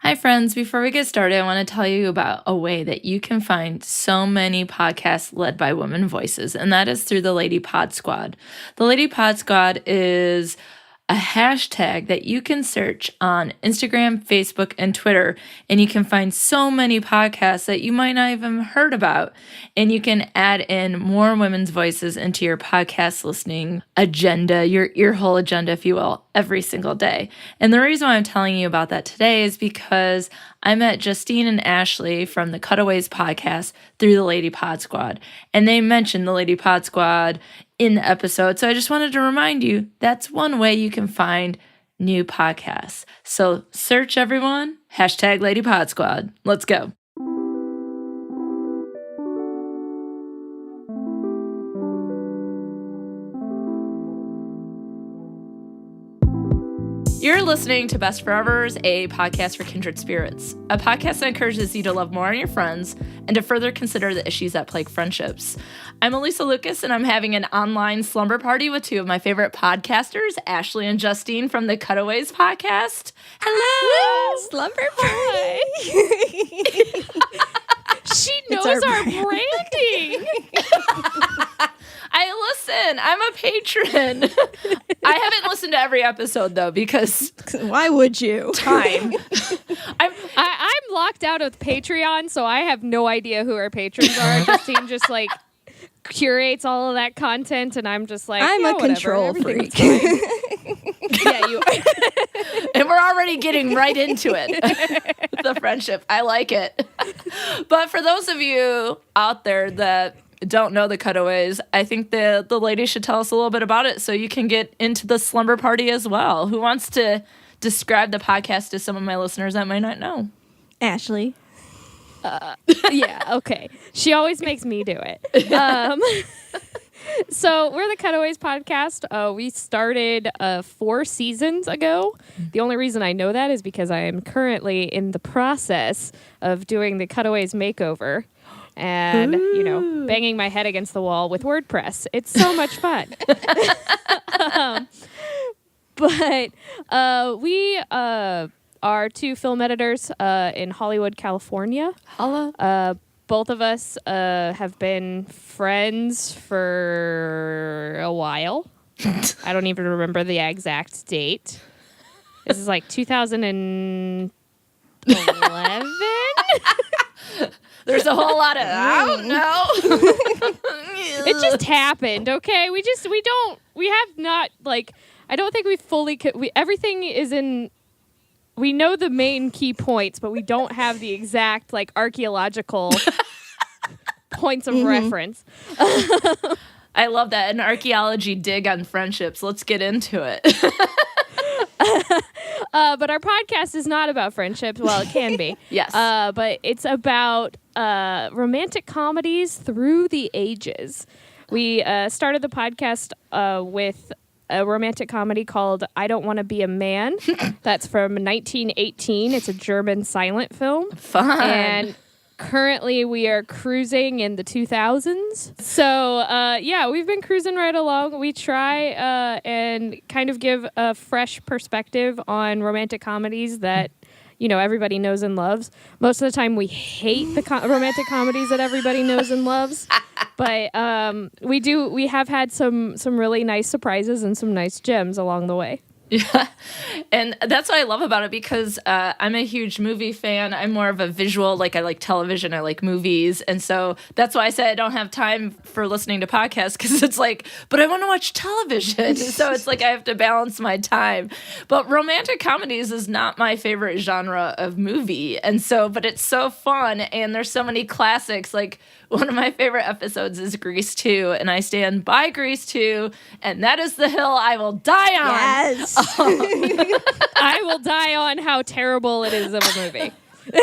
Hi, friends. Before we get started, I want to tell you about a way that you can find so many podcasts led by women voices, and that is through the Lady Pod Squad. The Lady Pod Squad is a hashtag that you can search on Instagram, Facebook, and Twitter, and you can find so many podcasts that you might not even heard about, and you can add in more women's voices into your podcast listening agenda, your ear hole agenda, if you will, every single day. And the reason why I'm telling you about that today is because I met Justine and Ashley from the Cutaways Podcast through the Lady Pod Squad, and they mentioned the Lady Pod Squad in the episode. So I just wanted to remind you, that's one way you can find new podcasts. So search, everyone, hashtag Lady Pod Squad. Let's go. You're listening to Best Forevers, a podcast for kindred spirits, a podcast that encourages you to love more on your friends and to further consider the issues that plague friendships. I'm Alysa Lucas, and I'm having an online slumber party with two of my favorite podcasters, Ashley and Justine from the Cutaways Podcast. Hello! Slumber party! She knows our branding! Listen, I'm a patron. I haven't listened to every episode, though, because... Why would you? Time. I'm locked out of Patreon, so I have no idea who our patrons are. Justine just, curates all of that content, and I'm just like, I'm a whatever. control freak. Yeah, you are. And we're already getting right into it. The friendship. I like it. But for those of you out there that don't know the Cutaways, I think the lady should tell us a little bit about it so you can get into the slumber party as well. Who wants to describe the podcast to some of my listeners that might not know? Ashley. Yeah, okay. She always makes me do it. So we're the Cutaways Podcast. We started 4 seasons ago. The only reason I know that is because I am currently in the process of doing the Cutaways makeover and, banging my head against the wall with WordPress. It's so much fun. But we are 2 film editors in Hollywood, California. Hello. Both of us have been friends for a while. I don't even remember the exact date. This is 2011? There's a whole lot of, I don't know. It just happened, okay? I don't think we fully, everything is in, we know the main key points, but we don't have the exact, archaeological points of reference. I love that. An archaeology dig on friendships. Let's get into it. But our podcast is not about friendships. Well, it can be. Yes. But it's about romantic comedies through the ages. We started the podcast with a romantic comedy called I Don't Want to Be a Man. That's from 1918. It's a German silent film. Fun. And currently we are cruising in the 2000s. So, we've been cruising right along. We try and kind of give a fresh perspective on romantic comedies that, everybody knows and loves. Most of the time we hate the romantic comedies that everybody knows and loves. But we have had some really nice surprises and some nice gems along the way. Yeah, and that's what I love about it because I'm a huge movie fan. I'm more of a visual, I like television, I like movies. And so that's why I said I don't have time for listening to podcasts because it's but I want to watch television. So it's I have to balance my time. But romantic comedies is not my favorite genre of movie. And so, but it's so fun and there's so many classics. One of my favorite episodes is Grease 2, and I stand by Grease 2, and that is the hill I will die on. Yes. I will die on how terrible it is of a movie.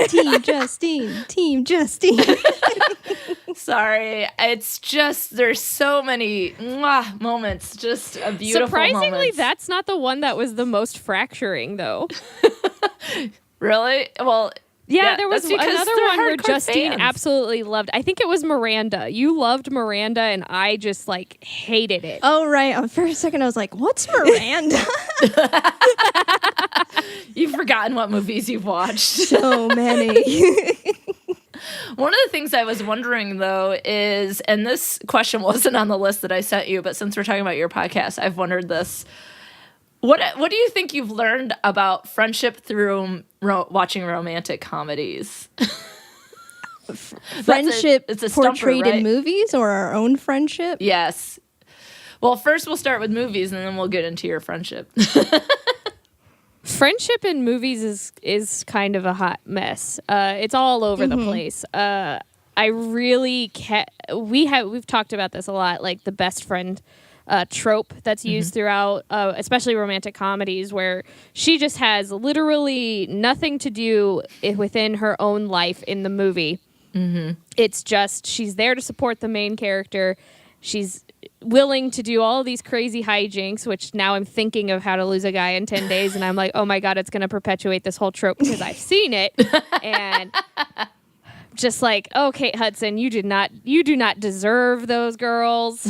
Team Justine. Team Justine. Sorry. It's just, there's so many moments. Just a beautiful Surprisingly, moments. that's not the one that was the most fracturing, though. Really? Well... Yeah, there was another one where Justine fans. absolutely loved. I think it was Miranda. You loved Miranda, and I just hated it. Oh, right. For a second, I was like, what's Miranda? You've forgotten what movies you've watched. So many. One of the things I was wondering, though, is, and this question wasn't on the list that I sent you, but since we're talking about your podcast, I've wondered this. What do you think you've learned about friendship through watching romantic comedies? Friendship it's a stumper, portrayed right? in movies or our own friendship? Yes. Well, first we'll start with movies, and then we'll get into your friendship. Friendship in movies is kind of a hot mess. It's all over the place. I really we've talked about this a lot, like the best friend trope that's used throughout, especially romantic comedies, where she just has literally nothing to do within her own life in the movie. It's just she's there to support the main character. She's willing to do all of these crazy hijinks, which now I'm thinking of How to Lose a Guy in 10 Days, and I'm like, oh my God, it's going to perpetuate this whole trope because I've seen it. And just like, oh, Kate Hudson, you do not deserve those girls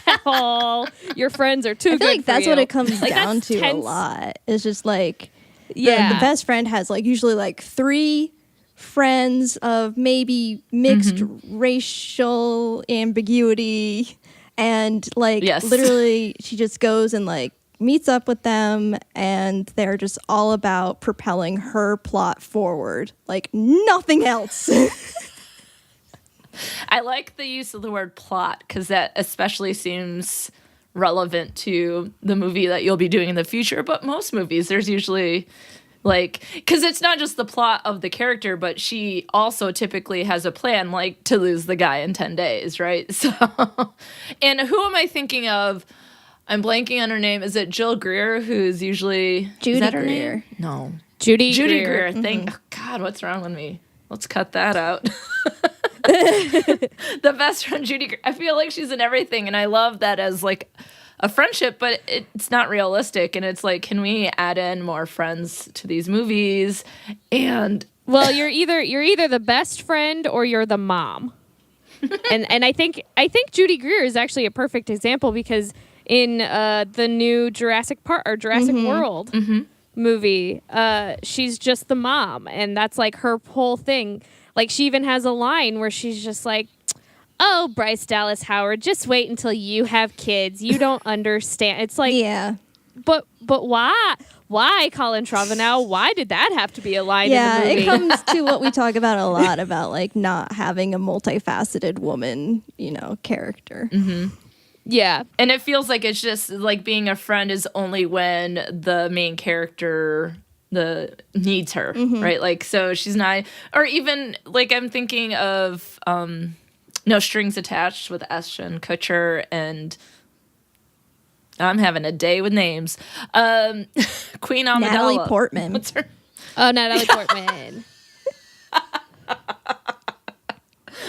at all. Your friends are too I feel good like that's for what you. it comes Like, down that's to a tense. lot. It's just like the Yeah. best friend has like usually like 3 friends of maybe mixed racial ambiguity, and like Yes. literally she just goes and like meets up with them, and they're just all about propelling her plot forward, like nothing else. I like the use of the word plot because that especially seems relevant to the movie that you'll be doing in the future. But most movies, there's usually like, because it's not just the plot of the character, but she also typically has a plan, like to lose the guy in 10 days, right? So, and who am I thinking of? I'm blanking on her name. Is it Jill Greer, who's usually Judy is that her Greer. name? No, Judy Judy Greer. Greer. Thank God, what's wrong with me? Let's cut that out. The best friend, Judy Greer. I feel like she's in everything, and I love that as like a friendship, but it's not realistic. And it's like, can we add in more friends to these movies? And Well, you're either the best friend or you're the mom. and I think Judy Greer is actually a perfect example because in the new Jurassic World movie, she's just the mom, and that's like her whole thing. Like, she even has a line where she's just like, "Oh, Bryce Dallas Howard, just wait until you have kids. You don't understand." It's like, Yeah. but why? Why, Colin Trevorrow? Why did that have to be a line Yeah, in the movie? it comes to what we talk about a lot about like not having a multifaceted woman, character. Yeah. and it feels like it's just like being a friend is only when the main character needs her, right? Like, so she's not, or even like I'm thinking of No Strings Attached with Ashton Kutcher, and I'm having a day with names. Queen Amidala. Natalie Portman. What's her? Oh, Natalie Portman.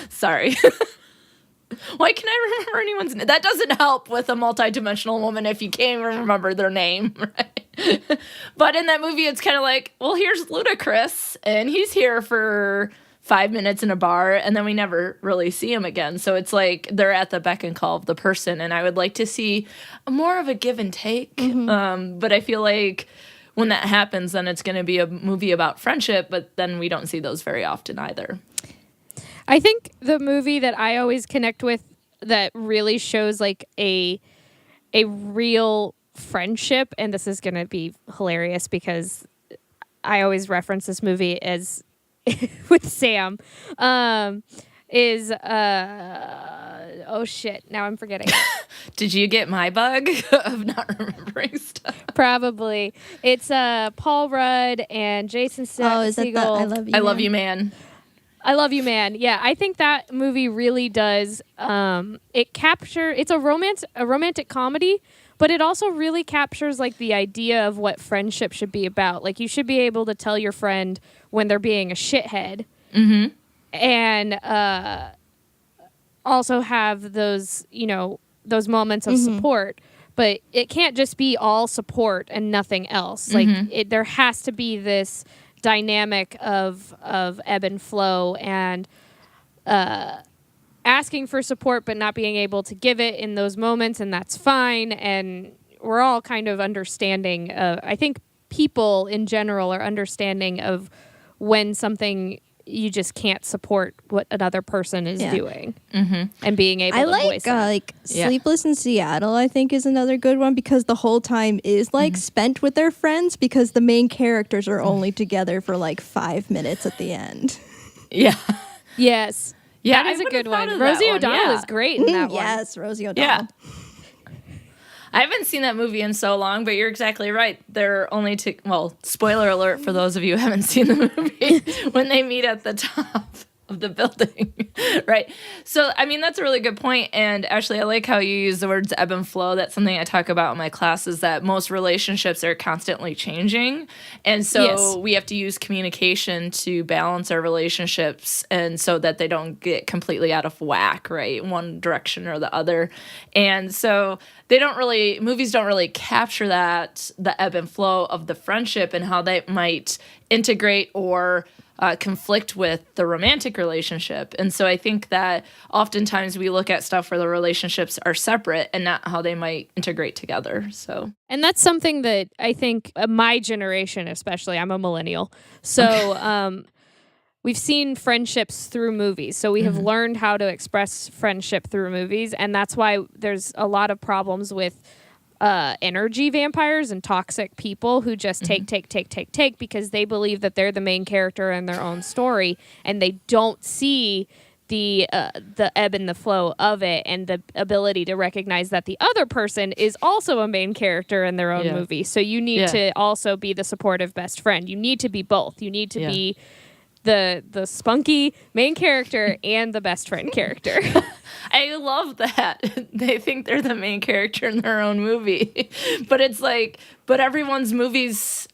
Sorry. Why can I remember anyone's name? That doesn't help with a multidimensional woman if you can't even remember their name, right? But in that movie, it's kind of like, well, here's Ludacris, and he's here for 5 minutes in a bar, and then we never really see him again. So it's like they're at the beck and call of the person, and I would like to see more of a give and take. But I feel like when that happens, then it's going to be a movie about friendship, but then we don't see those very often either. I think the movie that I always connect with that really shows like a real friendship, and this is going to be hilarious because I always reference this movie as with Sam, is oh shit, now I'm forgetting. Did you get my bug of not remembering stuff? Probably. It's Paul Rudd and Jason Segel. Oh, is that the I Love You? I Love Man? You, Man. I Love You, Man. Yeah, I think that movie really does. It's a romantic comedy, but it also really captures like the idea of what friendship should be about. Like, you should be able to tell your friend when they're being a shithead, and also have those moments of support. But it can't just be all support and nothing else. Like, there has to be this dynamic of ebb and flow, and asking for support but not being able to give it in those moments, and that's fine, and we're all kind of understanding. I think people in general are understanding of when something you just can't support what another person is doing, and being able to voice it. Sleepless in Seattle, I think, is another good one, because the whole time is like spent with their friends, because the main characters are only together for like 5 minutes at the end. Yeah. Yes. Yeah, that is a good one. of Rosie that one, O'Donnell is great in that one. Yes, Rosie O'Donnell. Yeah. I haven't seen that movie in so long, but you're exactly right. They're only spoiler alert for those of you who haven't seen the movie, when they meet at the top of the building, right? So, I mean, that's a really good point. And Ashley, I like how you use the words ebb and flow. That's something I talk about in my classes, that most relationships are constantly changing. And so we have to use communication to balance our relationships, and so that they don't get completely out of whack, right? One direction or the other. And so movies don't really capture that, the ebb and flow of the friendship and how they might integrate or conflict with the romantic relationship. And so I think that oftentimes we look at stuff where the relationships are separate and not how they might integrate together. So, and that's something that I think my generation, especially, I'm a millennial. So, we've seen friendships through movies. So we have learned how to express friendship through movies. And that's why there's a lot of problems with energy vampires and toxic people who just take, because they believe that they're the main character in their own story, and they don't see the ebb and the flow of it, and the ability to recognize that the other person is also a main character in their own movie. So you need to also be the supportive best friend. You need to be both. You need to be the spunky main character and the best friend character. I love that. They think they're the main character in their own movie. But it's like, but everyone's movies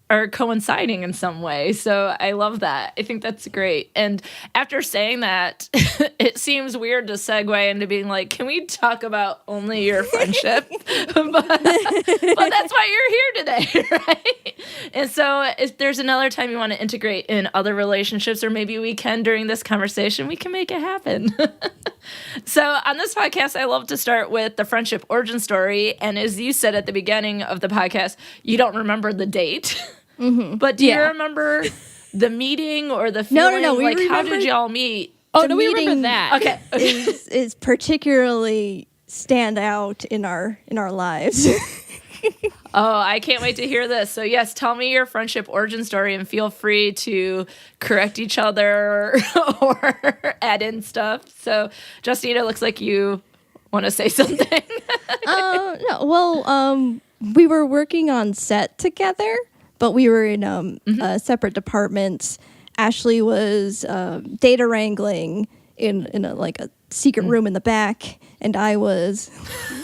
are coinciding in some way. So I love that. I think that's great. And after saying that, it seems weird to segue into being like, can we talk about only your friendship? but that's why you're here today, right? And so if there's another time you want to integrate in other relationships, or maybe we can during this conversation, we can make it happen. So on this podcast, I love to start with the friendship origin story. And as you said at the beginning of the podcast, you don't remember the date. But do you remember the meeting or the feeling? No. Like, how did y'all meet? Oh, no, we remember that. Okay. is particularly stand out in our lives. Oh, I can't wait to hear this. So yes, tell me your friendship origin story, and feel free to correct each other or add in stuff. So Justine, it looks like you want to say something. No. Well, we were working on set together, but we were in separate departments. Ashley was data wrangling in a secret room in the back, and I was...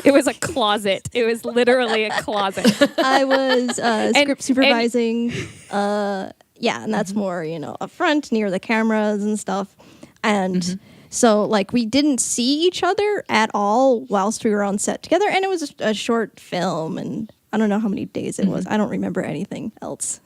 It was a closet. It was literally a closet. I was script supervising. And that's more, up front, near the cameras and stuff. And so, we didn't see each other at all whilst we were on set together, and it was a short film, and I don't know how many days it was. I don't remember anything else.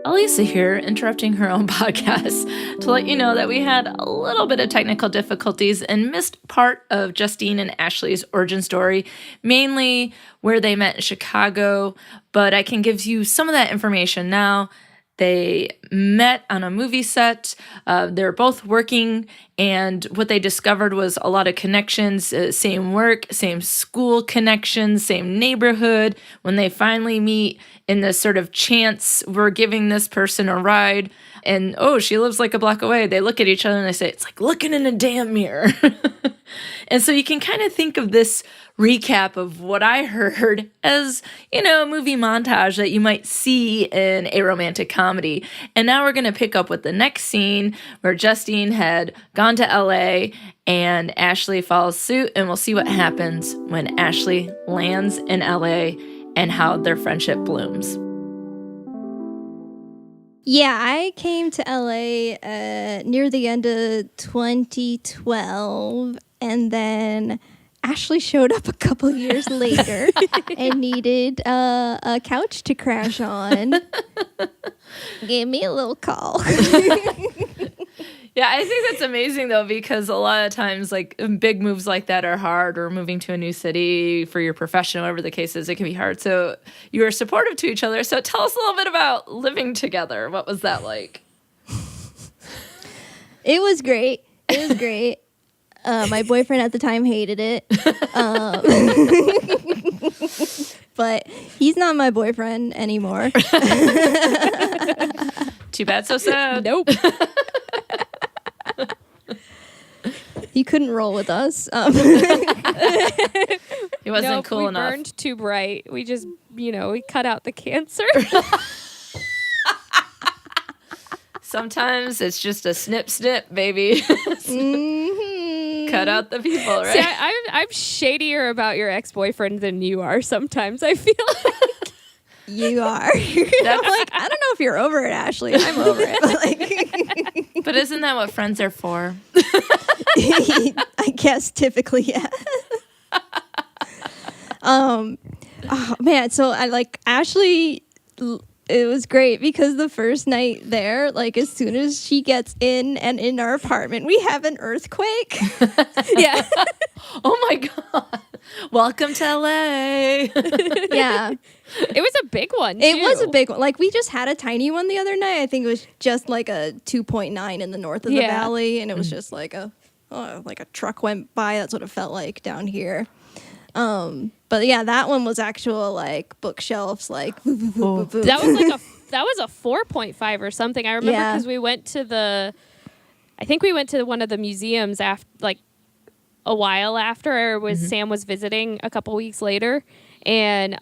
Alysa here, interrupting her own podcast to let you know that we had a little bit of technical difficulties and missed part of Justine and Ashley's origin story, mainly where they met in Chicago, but I can give you some of that information now. They met on a movie set. They're both working, and what they discovered was a lot of connections, same work, same school connections, same neighborhood. When they finally meet in this sort of chance, we're giving this person a ride, and she lives like a block away. They look at each other and they say, it's like looking in a damn mirror. And so you can kind of think of this recap of what I heard as, a movie montage that you might see in a romantic comedy. And now we're going to pick up with the next scene where Justine had gone to LA and Ashley follows suit, and we'll see what happens when Ashley lands in LA and how their friendship blooms. Yeah, I came to LA near the end of 2012, and then Ashley showed up a couple years later and needed a couch to crash on. Gave me a little call. Yeah, I think that's amazing though, because a lot of times like big moves like that are hard, or moving to a new city for your profession, whatever the case is, it can be hard. So you were supportive to each other. So tell us a little bit about living together. What was that like? It was great. It was great. My boyfriend at the time hated it. But he's not my boyfriend anymore. Too bad, so sad. Nope. He couldn't roll with us. He wasn't cool we enough. Burned too bright. We just, we cut out the cancer. Sometimes it's just a snip, baby. Cut out the people, right? See, I'm shadier about your ex-boyfriend than you are sometimes, I feel like. You are. I'm like, I don't know if you're over it, Ashley. I'm over it. But isn't that what friends are for? I guess typically, yeah. Oh man, so I like Ashley. It was great because the first night there, like as soon as she gets in and in our apartment, we have an earthquake. Yeah. Oh my God. Welcome to LA. Yeah. It was a big one, It too. was a big one. Like we just had a tiny one the other night. I think it was just like a 2.9 in the north of the valley. And it was just like a truck went by. That's what it felt like down here. But yeah, that one was actual like bookshelves, like That was a 4.5 or something. I remember because we went to one of the museums after, like a while after Sam was visiting a couple weeks later, and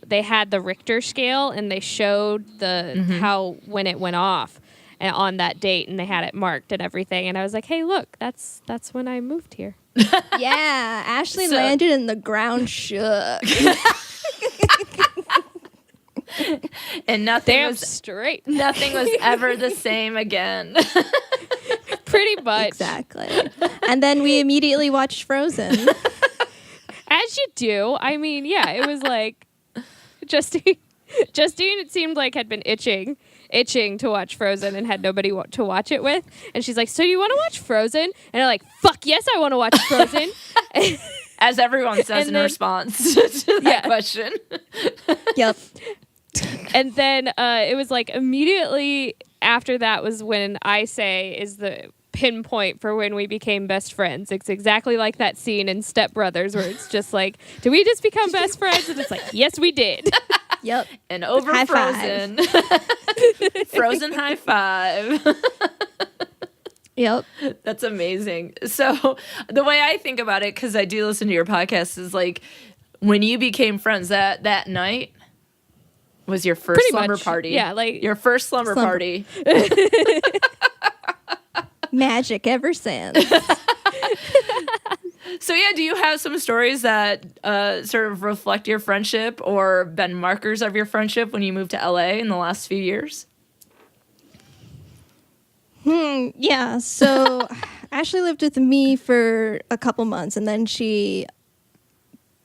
they had the Richter scale and they showed how when it went off and on that date, and they had it marked and everything. And I was like, hey, look, that's when I moved here. Yeah, Ashley landed and the ground shook. And nothing Damn was straight. Nothing was ever the same again. Pretty much. Exactly. And then we immediately watched Frozen. As you do. I mean, yeah, it was like Justine, it seemed like, had been itching to watch Frozen and had nobody to watch it with. And she's like, so you want to watch Frozen? And I'm like, fuck yes, I want to watch Frozen. As everyone says in response to that question. Yep. And then it was like immediately after that was when I say is the pinpoint for when we became best friends. It's exactly like that scene in Step Brothers where it's just like, did we just become best friends? And it's like, yes, we did. Yep. And over High Frozen. Frozen high five. Yep. That's amazing. So the way I think about it, because I do listen to your podcast, is like when you became friends that night was your first slumber party. Yeah, like your first slumber party. Magic ever since. So yeah, do you have some stories that sort of reflect your friendship or been markers of your friendship when you moved to LA in the last few years? Yeah. So Ashley lived with me for a couple months, and then she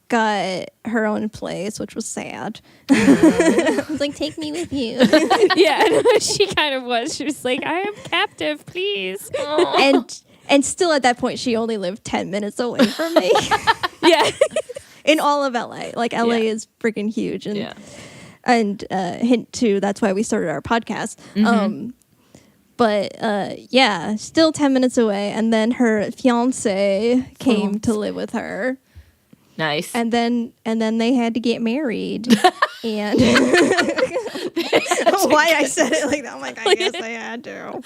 got her own place, which was sad. I was like, take me with you. yeah, she kind of was. She was like, I am captive, please. And still at that point, she only lived 10 minutes away from me. Yeah. In all of LA. Like, LA is freaking huge. And hint too, that's why we started our podcast. But yeah, still 10 minutes away. And then her fiance came to live with her. Nice. And then they had to get married. And why I said it like that, I'm like, I guess they had to.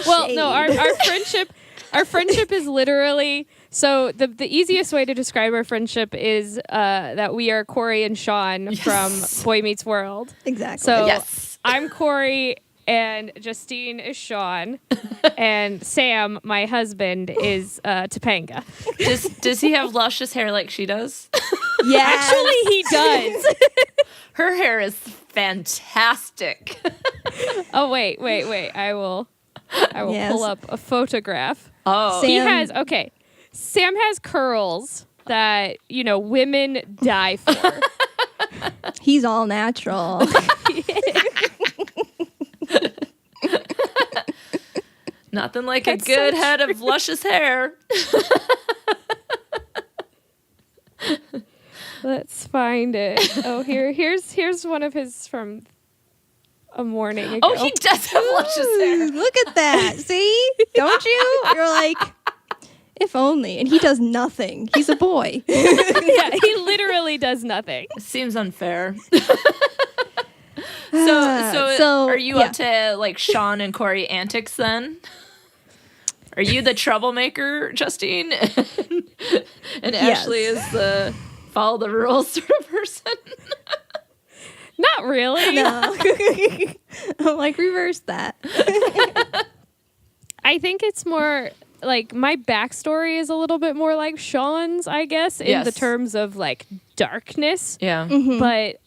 Well, no, our friendship is literally, so the easiest way to describe our friendship is that we are Corey and Sean from Boy Meets World. Exactly. So I'm Corey and Justine is Sean and Sam, my husband, is Topanga. Does he have luscious hair like she does? Yeah. Actually, he does. Her hair is fantastic. Oh, wait. I will pull up a photograph. Oh. Sam has curls that, women die for. He's all natural. Nothing like That's a good so head of luscious hair. Let's find it. Oh, here's one of his from a morning ago. Oh, he does have luscious hair. Look at that. See? Don't you? You're like, if only. And he does nothing. He's a boy. Yeah, he literally does nothing. Seems unfair. So are you up to like Sean and Corey antics then? Are you the troublemaker, Justine? And Ashley is the follow the rules sort of person? Not really. No. I'm like, reverse that. I think it's more like my backstory is a little bit more like Sean's, I guess, in the terms of like darkness. Yeah. Mm-hmm. But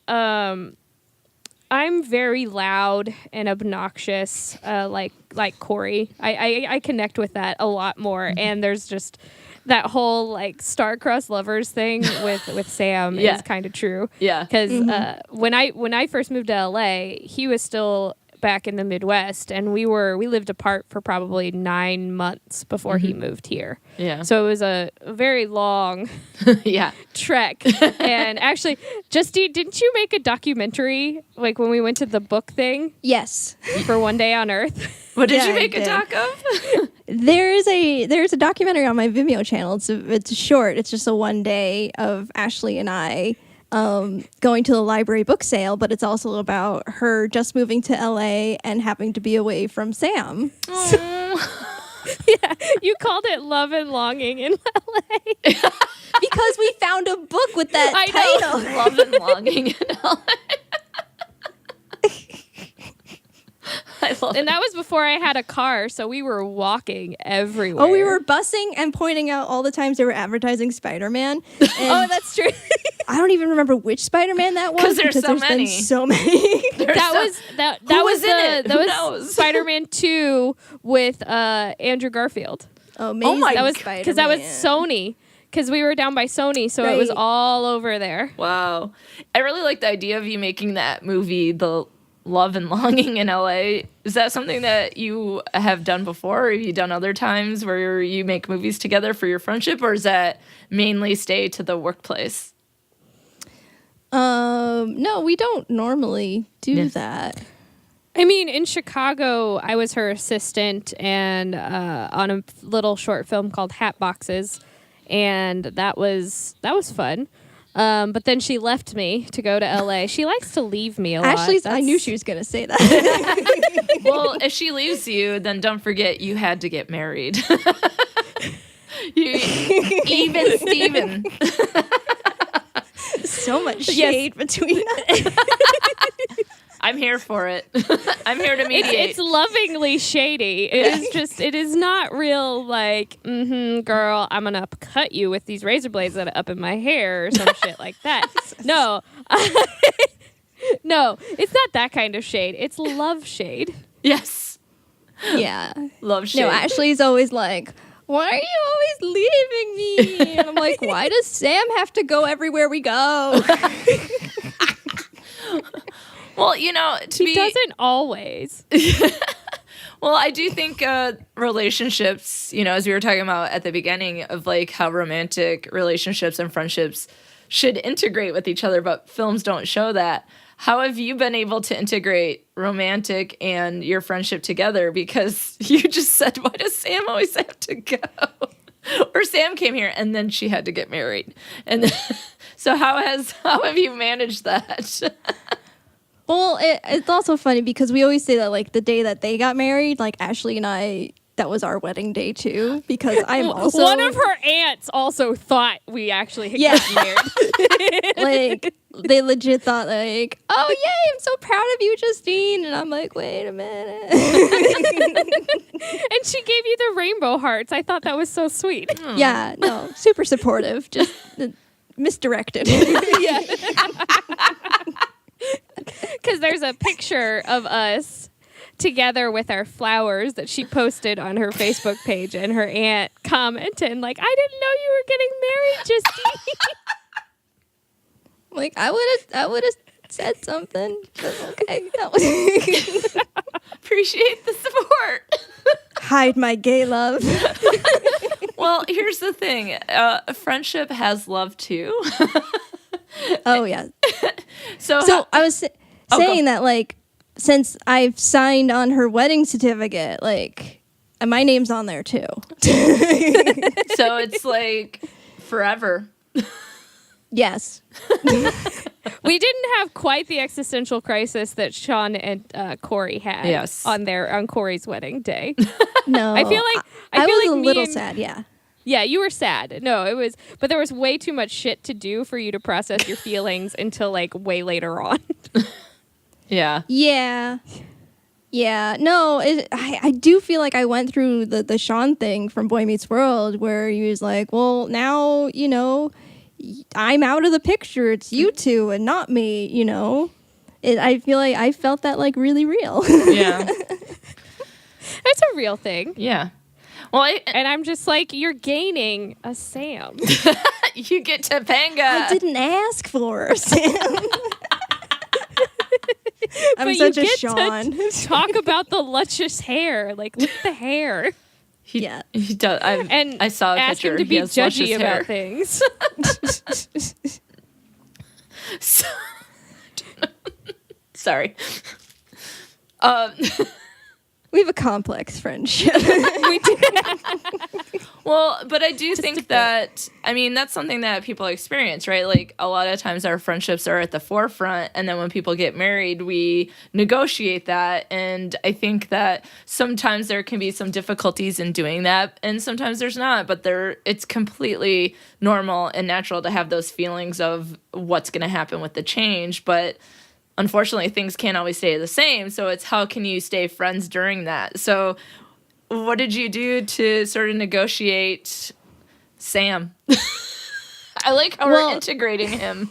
I'm very loud and obnoxious, like Corey. I connect with that a lot more, and there's just that whole like star-crossed lovers thing with Sam is kind of true. Yeah, because when I first moved to LA, he was still back in the Midwest, and we lived apart for probably 9 months before he moved here. Yeah, so it was a very long trek. And actually, Justine, didn't you make a documentary like when we went to the book thing? Yes. For One Day on Earth. What did you make a doc of? There's a documentary on my Vimeo channel. It's short. It's just a one day of Ashley and I going to the library book sale, but it's also about her just moving to LA and having to be away from Sam. Yeah, you called it Love and Longing in LA. Because we found a book with that title. Love and Longing in LA. I love And that was before I had a car, so we were walking everywhere. Oh, we were bussing and pointing out all the times they were advertising Spider-Man. Oh, that's true. I don't even remember which Spider-Man that was because there's been so many. That was Spider-Man 2 with Andrew Garfield. Oh, Maid that Spider-Man. Because that was Sony. Because we were down by Sony, so it was all over there. Wow. I really like the idea of you making that movie, the Love and Longing in LA. Is that something that you have done before? Or have you done other times where you make movies together for your friendship? Or is that mainly stay to the workplace? No, we don't normally do that. I mean, in Chicago, I was her assistant and on a little short film called Hat Boxes, and that was fun. But then she left me to go to LA. She likes to leave me a lot. I knew she was going to say that. Well, if she leaves you, then don't forget you had to get married. Even Steven. So much shade between us. I'm here for it. I'm here to mediate. It's lovingly shady. It is not real like, girl, I'm going to cut you with these razor blades that are up in my hair or some shit like that. No. No, it's not that kind of shade. It's love shade. Yes. Yeah. Love shade. No, Ashley's always like, why are you always leaving me? And I'm like, why does Sam have to go everywhere we go? Well, he doesn't always. Well, I do think relationships, as we were talking about at the beginning of like how romantic relationships and friendships should integrate with each other, but films don't show that. How have you been able to integrate romantic and your friendship together? Because you just said, why does Sam always have to go? Or Sam came here and then she had to get married. And so how have you managed that? Well, it's also funny because we always say that like the day that they got married, like Ashley and I, that was our wedding day too, because I'm also... One of her aunts also thought we actually had gotten married. Like, they legit thought like, oh yay, I'm so proud of you, Justine. And I'm like, wait a minute. And she gave you the rainbow hearts. I thought that was so sweet. Yeah, no, super supportive, just misdirected. Yeah. Because there's a picture of us together with our flowers that she posted on her Facebook page, and her aunt commented like, I didn't know you were getting married, Justine. Like, I would have said something, but okay. Appreciate the support. hide my gay love. Well, here's the thing. Friendship has love too. Oh, yeah. So I was saying that, like, since I've signed on her wedding certificate, like, and my name's on there too. so it's like forever. Yes. We didn't have quite the existential crisis that Sean and Corey had on Corey's wedding day. No. I feel like I was like a little sad, yeah. Yeah, you were sad. No, it was, but there was way too much shit to do for you to process your feelings until like way later on. Yeah. Yeah. Yeah. No, I do feel like I went through the Sean thing from Boy Meets World where he was like, well, now, you know, I'm out of the picture. It's you two and not me, you know. I feel like I felt that like really real. Yeah. It's a real thing. Yeah. Well, and I'm just like, you're gaining a Sam. You get Topanga. I didn't ask for her, Sam. I'm but such you a get Sean. To talk about the luscious hair. Like, look at the hair. He does. I saw a ask picture. him to be He has luscious judgy hair. about things. So, sorry. We have a complex friendship. We do. Well, but I do think that, I mean, that's something that people experience, right? Like, a lot of times our friendships are at the forefront, and then when people get married, we negotiate that. And I think that sometimes there can be some difficulties in doing that, and sometimes there's not. But it's completely normal and natural to have those feelings of what's going to happen with the change. But unfortunately, things can't always stay the same. So it's how can you stay friends during that? So what did you do to sort of negotiate Sam? I like how we're integrating him.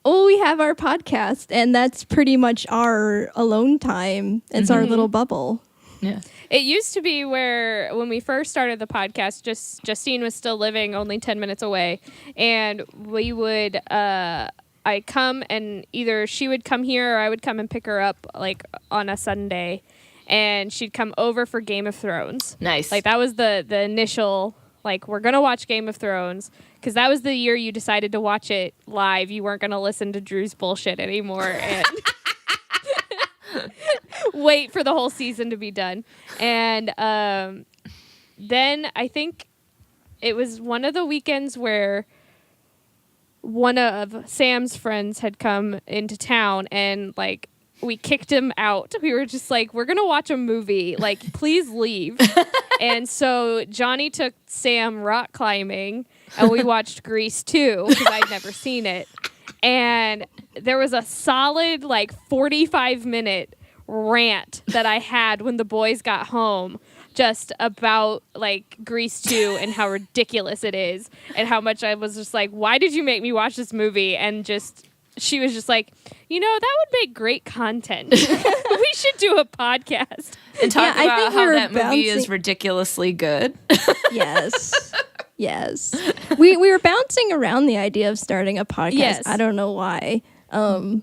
Oh, we have our podcast, and that's pretty much our alone time. It's our little bubble. Yeah. It used to be where when we first started the podcast, Justine was still living only 10 minutes away. And we would, I'd come and either she would come here or I would come and pick her up like on a Sunday. And she'd come over for Game of Thrones. Nice. Like that was the initial, like, we're going to watch Game of Thrones. Because that was the year you decided to watch it live. You weren't going to listen to Drew's bullshit anymore. And wait for the whole season to be done. And then I think it was one of the weekends where one of Sam's friends had come into town and like we kicked him out. We were just like, we're going to watch a movie. Like, please leave. And so Johnny took Sam rock climbing and we watched Grease 2 because I'd never seen it. And there was a solid like 45-minute rant that I had when the boys got home just about like Grease 2 and how ridiculous it is and how much I was just like, why did you make me watch this movie? And just she was just like, you know, that would make great content. We should do a podcast and talk about how that movie is ridiculously good. Yes. Yes. We were bouncing around the idea of starting a podcast. Yes. I don't know why. Because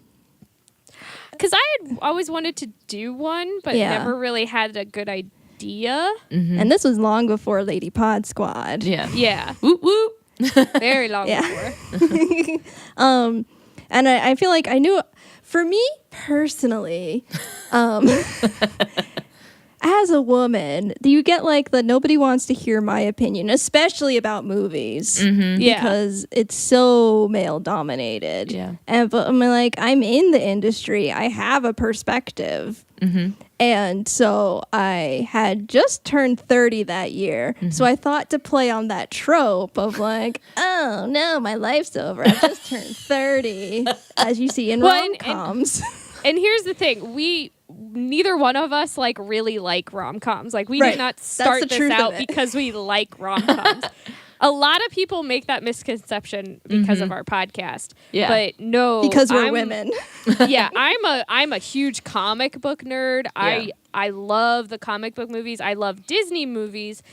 I had always wanted to do one, but never really had a good idea. Mm-hmm. And this was long before Lady Pod Squad. Yeah. Yeah. Whoop whoop. Very long before. And I feel like I knew, for me personally, as a woman, you get like the nobody wants to hear my opinion, especially about movies, because it's so male dominated. Yeah. But I'm like, I'm in the industry. I have a perspective. And so I had just turned 30 that year. So I thought to play on that trope of like, oh no, my life's over. I've just turned 30, as you see in rom-coms. And here's the thing. Neither one of us like really like rom-coms. Like we did not start this out because we like rom-coms. A lot of people make that misconception because of our podcast. Yeah. But no, because we're women. Yeah, I'm a huge comic book nerd. Yeah. I love the comic book movies. I love Disney movies.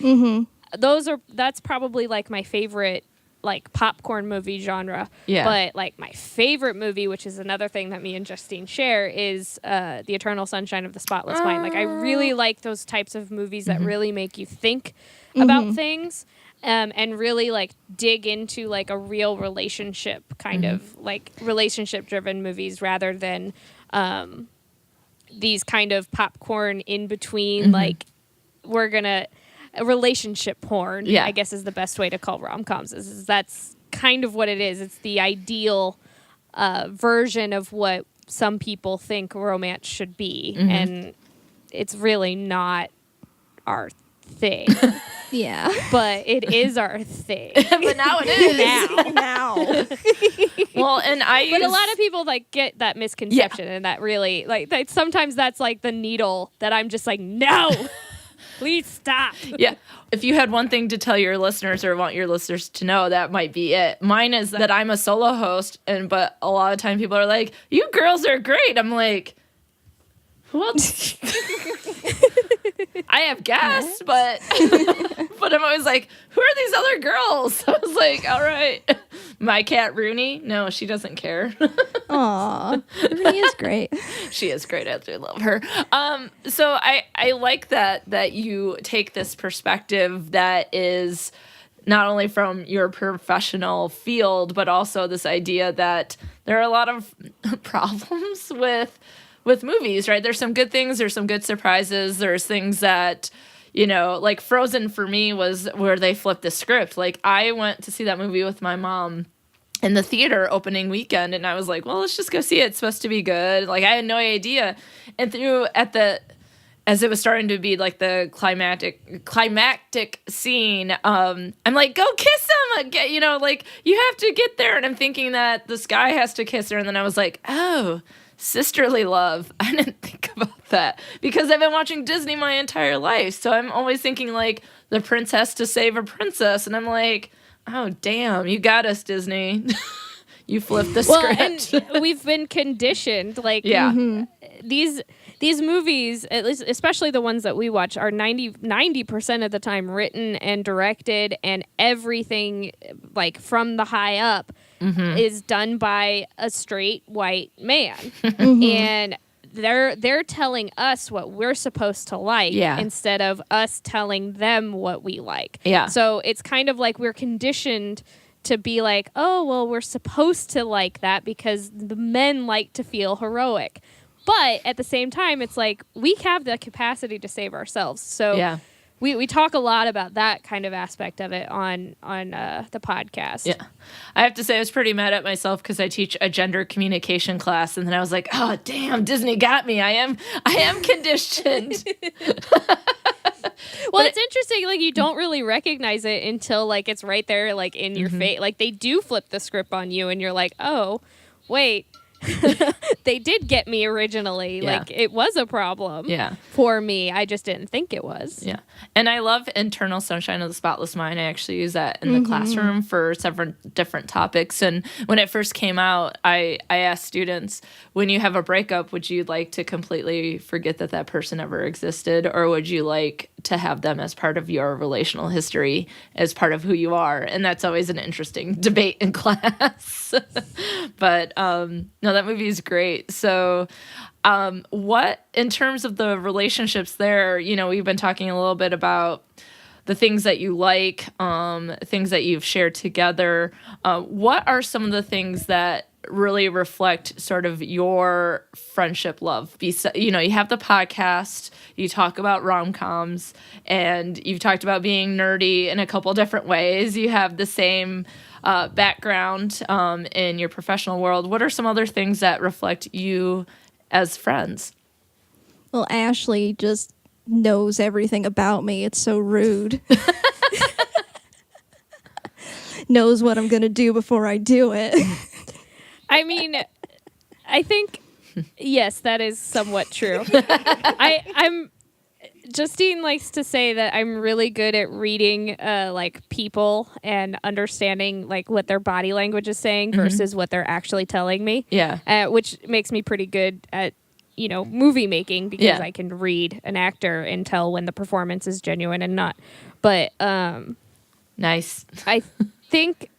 That's probably like my favorite like popcorn movie genre. Yeah. But like my favorite movie, which is another thing that me and Justine share, is The Eternal Sunshine of the Spotless Mind. Like I really like those types of movies that really make you think about things. And really like dig into like a real relationship kind of like relationship driven movies rather than these kind of popcorn in between like we're gonna relationship porn, I guess is the best way to call rom-coms is that's kind of what it is. It's the ideal version of what some people think romance should be, and it's really not our thing. Yeah. But it is our thing. But now it is. Now. Well, and But a lot of people like get that misconception and that really like that sometimes that's like the needle that I'm just like, no, please stop. Yeah. If you had one thing to tell your listeners or want your listeners to know, that might be it. Mine is that I'm a solo host, but a lot of time people are like, you girls are great. I'm like, well, I have guests, but I'm always like, who are these other girls? I was like, all right. My cat Rooney, no, she doesn't care. Aw, Rooney is great. She is great. I do love her. So I like that you take this perspective that is not only from your professional field, but also this idea that there are a lot of problems with movies, right? There's some good things, there's some good surprises, there's things that, you know, like Frozen for me was where they flipped the script. Like I went to see that movie with my mom in the theater opening weekend, and I was like, well, let's just go see it. It's supposed to be good. Like I had no idea. And as it was starting to be like the climactic scene, I'm like, go kiss him. You know, like you have to get there. And I'm thinking that this guy has to kiss her. And then I was like, oh, sisterly love. I didn't think about that because I've been watching Disney my entire life. So I'm always thinking like the prince has to save a princess. And I'm like, oh, damn, you got us, Disney. You flipped the script. And we've been conditioned. Like these movies, at least especially the ones that we watch, are 90% of the time written and directed, and everything like from the high up is done by a straight white man. And they're telling us what we're supposed to like instead of us telling them what we like. Yeah. So it's kind of like we're conditioned to be like, oh, well, we're supposed to like that because the men like to feel heroic. But at the same time, it's like we have the capacity to save ourselves. So we talk a lot about that kind of aspect of it on the podcast. Yeah. I have to say I was pretty mad at myself because I teach a gender communication class, and then I was like, oh, damn, Disney got me. I am conditioned. Well, it's interesting. Like you don't really recognize it until like it's right there, like in your face. Like they do flip the script on you, and you're like, oh, wait. They did get me originally. Like it was a problem for me. I just didn't think it was. Yeah. And I love Eternal Sunshine of the Spotless Mind. I actually use that in the classroom for several different topics. And when it first came out, I asked students, when you have a breakup, would you like to completely forget that person ever existed? Or would you like to have them as part of your relational history, as part of who you are? And that's always an interesting debate in class. But no, that movie is great. So what, in terms of the relationships there, you know, we've been talking a little bit about the things that you like, things that you've shared together. What are some of the things that really reflect sort of your friendship love? You know, you have the podcast, you talk about rom-coms, and you've talked about being nerdy in a couple different ways. You have the same background in your professional world. What are some other things that reflect you as friends? Well, Ashley just knows everything about me. It's so rude. Knows what I'm going to do before I do it. I mean, I think, yes, that is somewhat true. Justine likes to say that I'm really good at reading like people and understanding like what their body language is saying versus what they're actually telling me. Yeah. Which makes me pretty good at, you know, movie making because I can read an actor and tell when the performance is genuine and not. But nice. I think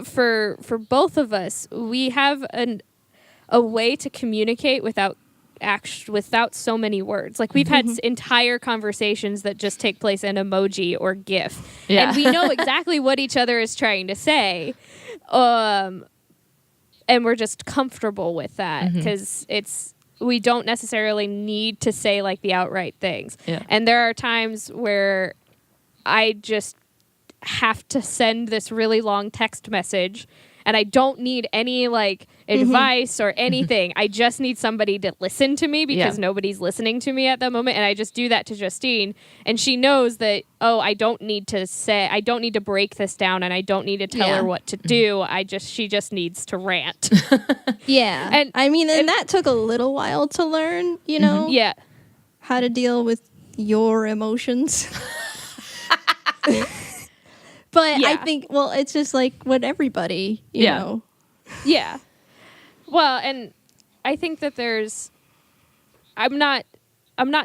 for both of us, we have a way to communicate without so many words. Like we've had entire conversations that just take place in emoji or GIF, and we know exactly what each other is trying to say, and we're just comfortable with that because we don't necessarily need to say like the outright things. Yeah. And there are times where I just have to send this really long text message, and I don't need any like advice or anything. I just need somebody to listen to me because nobody's listening to me at that moment. And I just do that to Justine, and she knows that, I don't need to break this down, and I don't need to tell her what to do. She just needs to rant. Yeah. And I mean, and that took a little while to learn, you know? Yeah. How to deal with your emotions. But I think, it's just like what everybody, you know. Yeah. Well, and I think that I'm not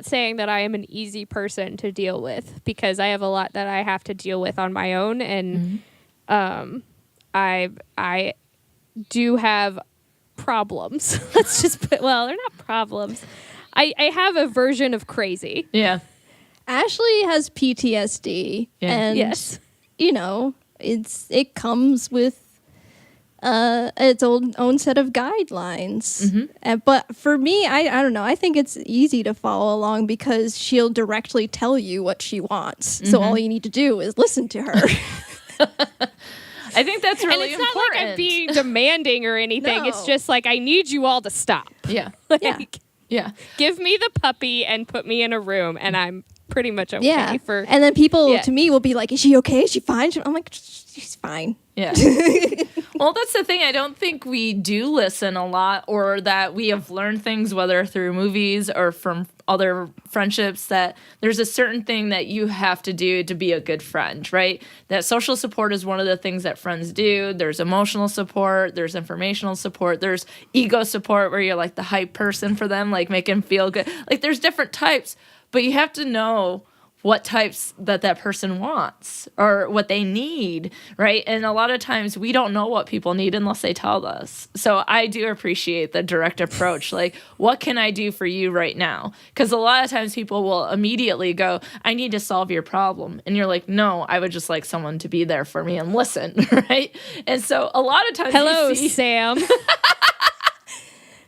saying that I am an easy person to deal with, because I have a lot that I have to deal with on my own, and I do have problems. Let's just they're not problems. I have a version of crazy. Yeah. Ashley has PTSD, and you know, it comes with its own set of guidelines. But for me, I don't know. I think it's easy to follow along because she'll directly tell you what she wants. So all you need to do is listen to her. I think that's really important. And it's not like I'm being demanding or anything. No. It's just like, I need you all to stop. Yeah. Give me the puppy and put me in a room, and I'm pretty much okay. And then people to me will be like, is she okay? Is she fine? I'm like, she's fine. Yeah. Well, that's the thing. I don't think we do listen a lot, or that we have learned things, whether through movies or from other friendships, that there's a certain thing that you have to do to be a good friend, right? That social support is one of the things that friends do. There's emotional support. There's informational support. There's ego support, where you're like the hype person for them, like make them feel good. Like there's different types, but you have to know what types that person wants or what they need, right? And a lot of times we don't know what people need unless they tell us. So I do appreciate the direct approach. Like, what can I do for you right now? Because a lot of times people will immediately go, I need to solve your problem. And you're like, no, I would just like someone to be there for me and listen, right? And so a lot of times Hello, Sam.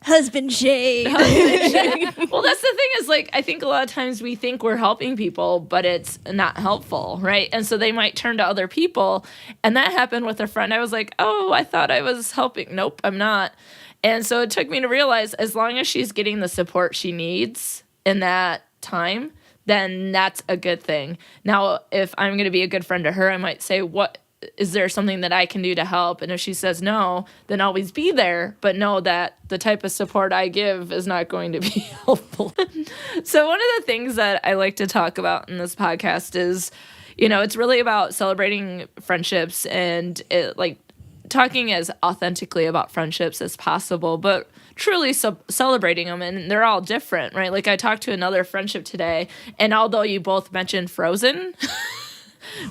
Husband shade. Well, that's the thing, is like, I think a lot of times we think we're helping people, but it's not helpful, right? And so they might turn to other people. And that happened with a friend. I was like, oh, I thought I was helping. Nope, I'm not. And so it took me to realize, as long as she's getting the support she needs in that time, then that's a good thing. Now, if I'm going to be a good friend to her, I might say, is there something that I can do to help? And if she says no, then always be there, but know that the type of support I give is not going to be helpful. So one of the things that I like to talk about in this podcast is, it's really about celebrating friendships and talking as authentically about friendships as possible, but truly celebrating them. And they're all different, right? Like, I talked to another friendship today, and although you both mentioned Frozen,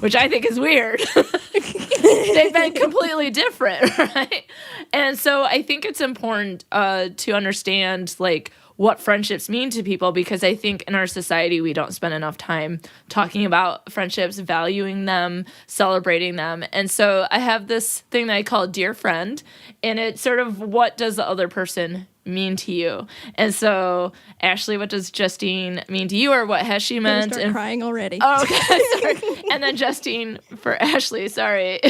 which I think is weird, they've been completely different, right? And so I think it's important to understand, like, what friendships mean to people, because I think in our society we don't spend enough time talking about friendships, valuing them, celebrating them. And so I have this thing that I call Dear Friend, and it's sort of, what does the other person mean to you? And so, Ashley, what does Justine mean to you, or what has she meant? I'm crying already. Oh, okay, sorry. And then Justine for Ashley, sorry.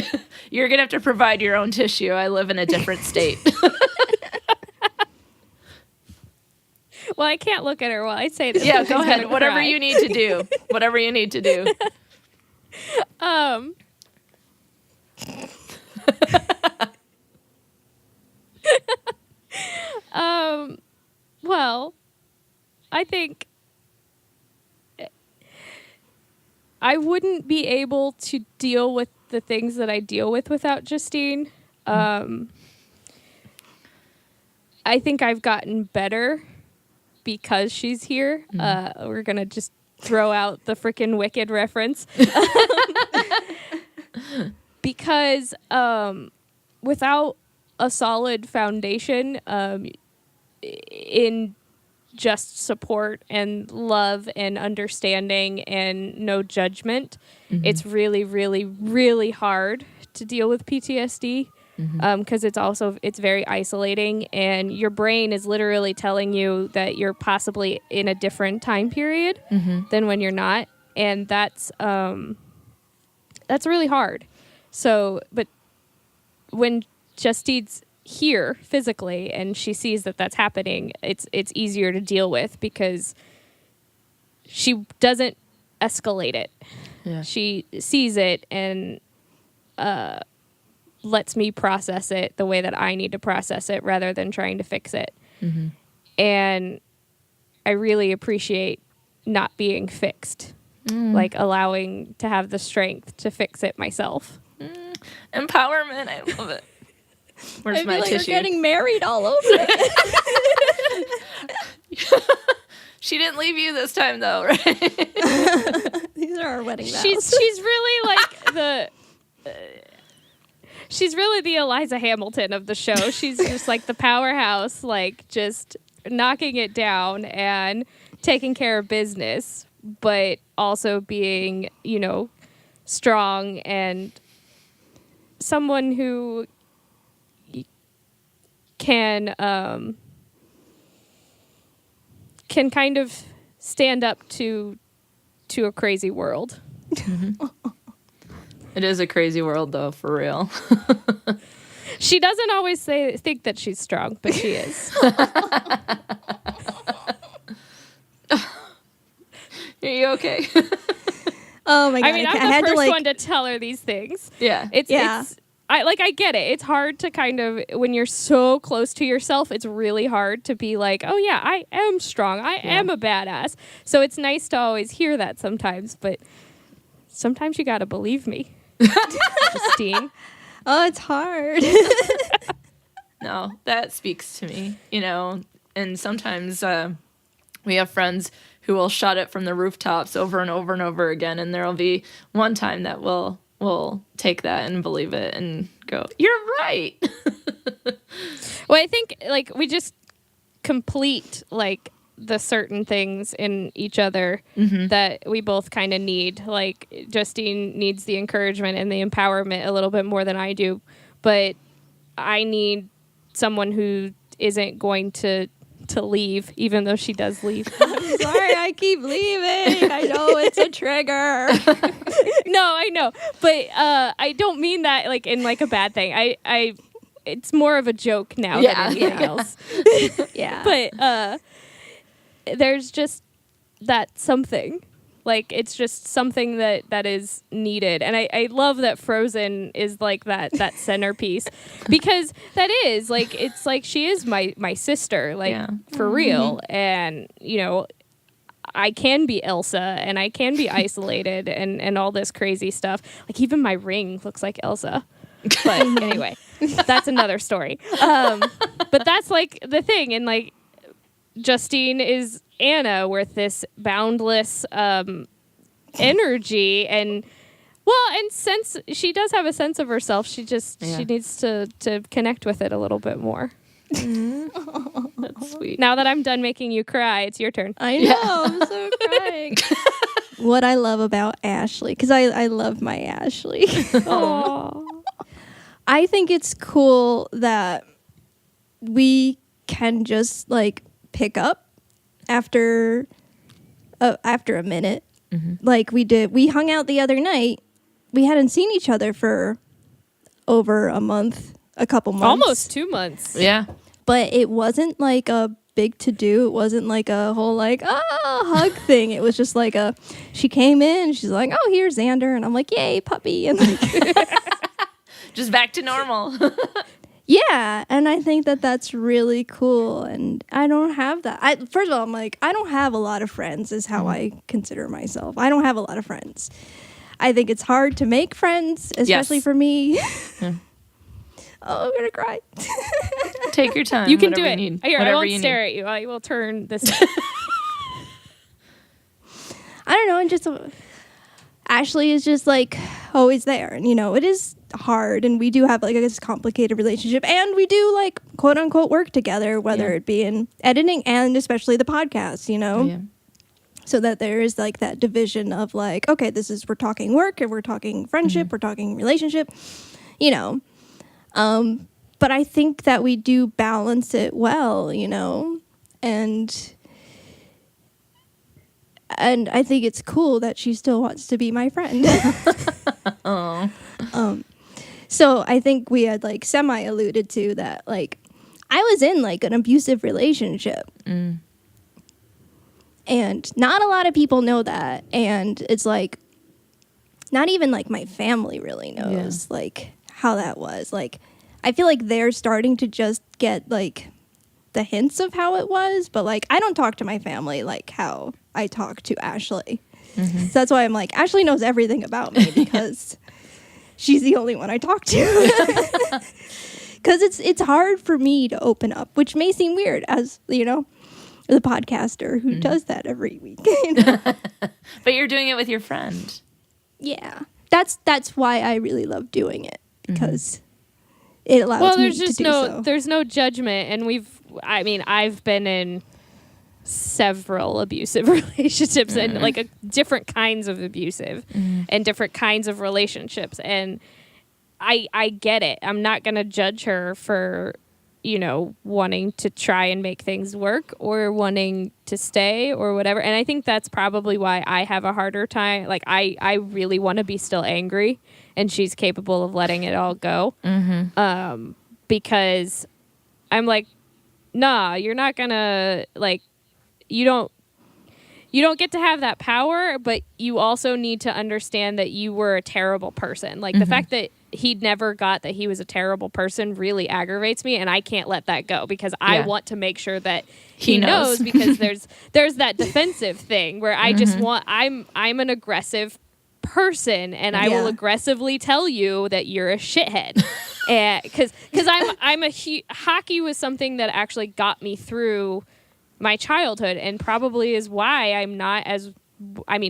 You're going to have to provide your own tissue. I live in a different state. Well, I can't look at her while I say this. Yeah, go ahead. Whatever you need to do. Whatever you need to do. Well, I think I wouldn't be able to deal with the things that I deal with without Justine. I think I've gotten better because she's here. We're going to just throw out the freaking Wicked reference. Because without a solid foundation in just support and love and understanding and no judgment, it's really, really, really hard to deal with PTSD. Because it's very isolating, and your brain is literally telling you that you're possibly in a different time period than when you're not, and that's really hard. So, but when Justine's here physically and she sees that that's happening, it's easier to deal with because she doesn't escalate it. Yeah. She sees it and lets me process it the way that I need to process it rather than trying to fix it. And I really appreciate not being fixed, like allowing to have the strength to fix it myself. Empowerment. I love it. Where's my tissue? You're getting married all over it. She didn't leave you this time, though, right? These are our wedding vows. She's really like she's really the Alysa Hamilton of the show. She's just like the powerhouse, like just knocking it down and taking care of business, but also being, strong and someone who can kind of stand up to a crazy world. It is a crazy world, though, for real. She doesn't always think that she's strong, but she is. Are you okay? Oh my God! I mean, I'm the first one to tell her these things. Yeah. I get it. It's hard to kind of, when you're so close to yourself, it's really hard to be like, oh yeah, I am strong. I am a badass. So it's nice to always hear that sometimes, but sometimes you got to believe me, Justine. Oh, it's hard. No, that speaks to me, and sometimes we have friends who will shout it from the rooftops over and over and over again, and there'll be one time that we'll take that and believe it and go, you're right. Well, I think like we just complete like the certain things in each other that we both kind of need. Like Justine needs the encouragement and the empowerment a little bit more than I do, but I need someone who isn't going to leave, even though she does leave. I'm sorry, I keep leaving. I know it's a trigger. No, I know, but I don't mean that like in like a bad thing. I it's more of a joke now than anything else. Yeah, but there's just that something. Like it's just something that is needed, and I love that Frozen is like that centerpiece, because that is like, it's like she is my sister, like for real, and I can be Elsa and I can be isolated and all this crazy stuff. Like even my ring looks like Elsa, but anyway, that's another story. But that's like the thing, and like Justine is Anna with this boundless energy and sense. She does have a sense of herself. She needs to connect with it a little bit more. That's sweet. Now that I'm done making you cry, it's your turn. I know. I'm so crying. What I love about Ashley, because I love my Ashley. I think it's cool that we can just like pick up after a minute, like we did. We hung out the other night. We hadn't seen each other for over a month, a couple months, almost 2 months. Yeah, but it wasn't like a big to do. It wasn't like a whole like hug thing. It was just like she came in. She's like, oh, here's Xander, and I'm like, yay, puppy, and like just back to normal. Yeah, and I think that that's really cool, and I don't have that. First of all, I'm like, I don't have a lot of friends, is how I consider myself. I don't have a lot of friends. I think it's hard to make friends, especially for me. Yeah. Oh, I'm gonna cry. Take your time. You can do it. Need, Here, I won't stare at you. I will turn this. I don't know, and just Ashley is just like always there, and it is hard, and we do have like this complicated relationship, and we do like quote unquote work together, whether it be in editing and especially the podcast, so that there is like that division of like, okay, we're talking work and we're talking friendship, we're talking relationship, but I think that we do balance it well, and I think it's cool that she still wants to be my friend. So I think we had like semi alluded to that, like I was in like an abusive relationship, and not a lot of people know that, and it's like not even like my family really knows like how that was. Like I feel like they're starting to just get like the hints of how it was, but like I don't talk to my family like how I talk to Ashley. So that's why I'm like, Ashley knows everything about me because she's the only one I talk to. Because it's hard for me to open up, which may seem weird as, the podcaster who does that every week. But you're doing it with your friend. Yeah. That's why I really love doing it, because it allows me to do so. There's no judgment, and I've been in several abusive relationships and like different kinds of abusive and different kinds of relationships, and I get it. I'm not gonna judge her for wanting to try and make things work or wanting to stay or whatever, and I think that's probably why I have a harder time. Like I really want to be still angry, and she's capable of letting it all go, because I'm like, nah, you're not gonna like. You don't get to have that power, but you also need to understand that you were a terrible person. Like the fact that he'd never got that he was a terrible person really aggravates me, and I can't let that go because I want to make sure that he knows because there's that defensive thing where I just want I'm an aggressive person, and I will aggressively tell you that you're a shithead. Because hockey was something that actually got me through my childhood, and probably is why I'm not as,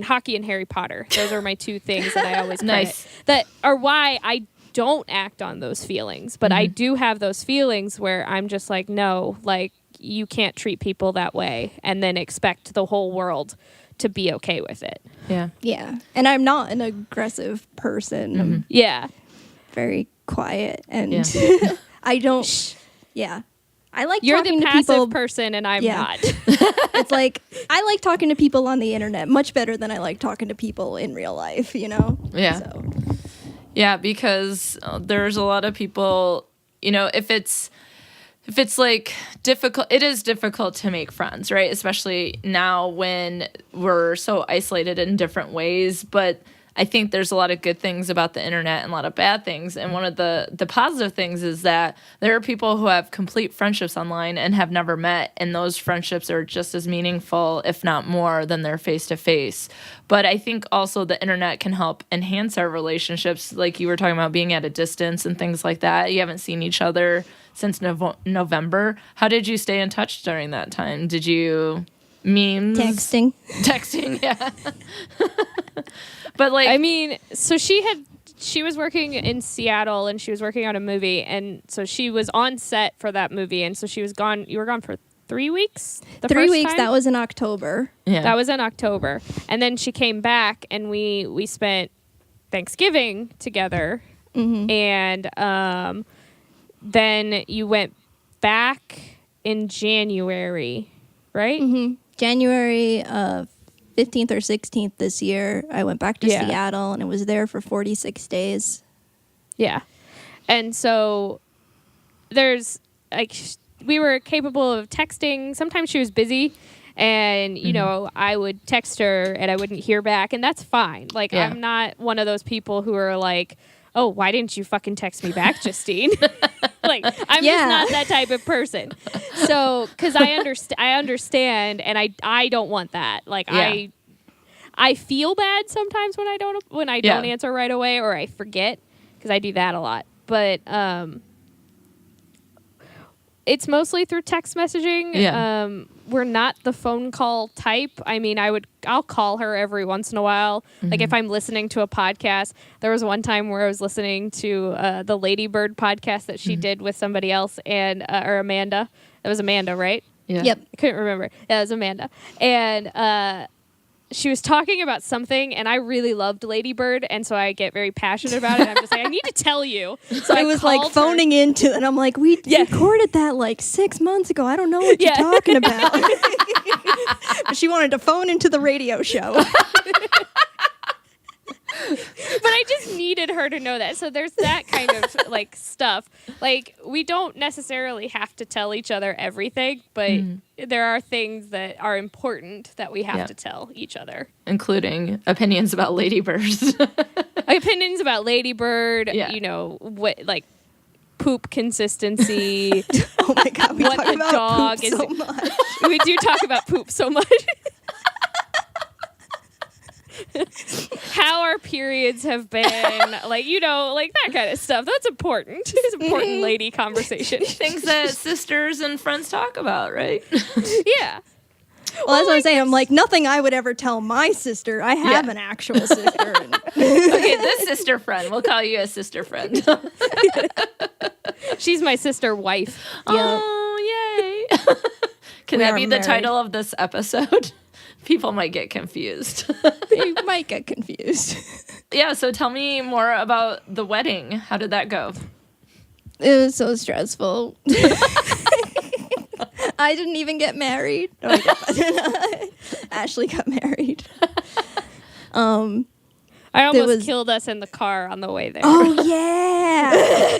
hockey and Harry Potter. Those are my two things that I always credit. That are why I don't act on those feelings. But I do have those feelings where I'm just like, no, like you can't treat people that way and then expect the whole world to be okay with it. Yeah. Yeah. And I'm not an aggressive person. I'm very quiet, and I don't, I like You're talking the to people. passive person, and I'm not. It's like I like talking to people on the internet much better than I like talking to people in real life. Yeah. So. Yeah, because there's a lot of people. If it's like difficult, it is difficult to make friends, right? Especially now when we're so isolated in different ways. But I think there's a lot of good things about the internet and a lot of bad things. And one of the positive things is that there are people who have complete friendships online and have never met. And those friendships are just as meaningful, if not more, than their face-to-face. But I think also the internet can help enhance our relationships. Like you were talking about being at a distance and things like that. You haven't seen each other since November. How did you stay in touch during that time? Did you memes? Texting, yeah. But like, so she was working in Seattle, and she was working on a movie, and so she was on set for that movie, and so she was gone. You were gone for 3 weeks? 3 weeks. That was in October. Yeah. That was in October. And then she came back, and we spent Thanksgiving together. And then you went back in January, right? January 15th or 16th this year, I went back to Seattle, and I was there for 46 days. Yeah. And so there's like, we were capable of texting. Sometimes she was busy, and, I would text her and I wouldn't hear back, and that's fine. Like, I'm not one of those people who are like, oh, why didn't you fucking text me back, Justine? Like, I'm just not that type of person. So, because I understand, and I don't want that. Like, I feel bad sometimes when I don't answer right away, or I forget, because I do that a lot. But It's mostly through text messaging. Yeah. We're not the phone call type. I mean, I'll call her every once in a while. Like if I'm listening to a podcast. There was one time where I was listening to the Lady Bird podcast that she did with somebody else and or Amanda. It was Amanda, right? Yeah. Yep. I couldn't remember. Yeah, it was Amanda. And she was talking about something, and I really loved Lady Bird, and so I get very passionate about it. I'm just like, I need to tell you. So I was called like phoning into, and I'm like, we recorded that like 6 months ago. I don't know what you're talking about. But she wanted to phone into the radio show. But I just needed her to know that. So there's that kind of like stuff. Like we don't necessarily have to tell each other everything, but there are things that are important that we have to tell each other. Including opinions about ladybirds. Opinions about Ladybird, you know, what like poop consistency. Oh my God, we what talk the about dog poop is. so much. We do talk about poop so much. How our periods have been, like, you know, like that kind of stuff. That's important. It's important lady conversation. Things that sisters and friends talk about, right? Yeah. Well, that's what I'm saying. I'm like, nothing I would ever tell my sister. I have an actual sister. Okay, this sister friend. We'll call you a sister friend. She's my sister wife. Oh, yay. Can that be the title of this episode? People might get confused. You might get confused. Yeah, so tell me more about the wedding. How did that go? It was so stressful. I didn't even get married. No, Ashley got married. I almost killed us in the car on the way there. Oh, yeah.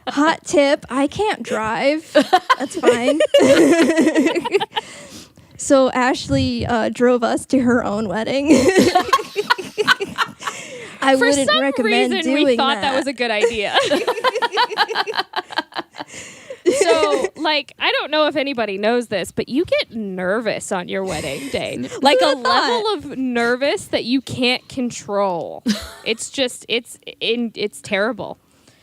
Hot tip, I can't drive. That's fine. So Ashley drove us to her own wedding. I wouldn't recommend doing that. For some reason, we thought that was a good idea. So, like, I don't know if anybody knows this, but you get nervous on your wedding day. Like a level of nervous that you can't control. It's just, it's terrible.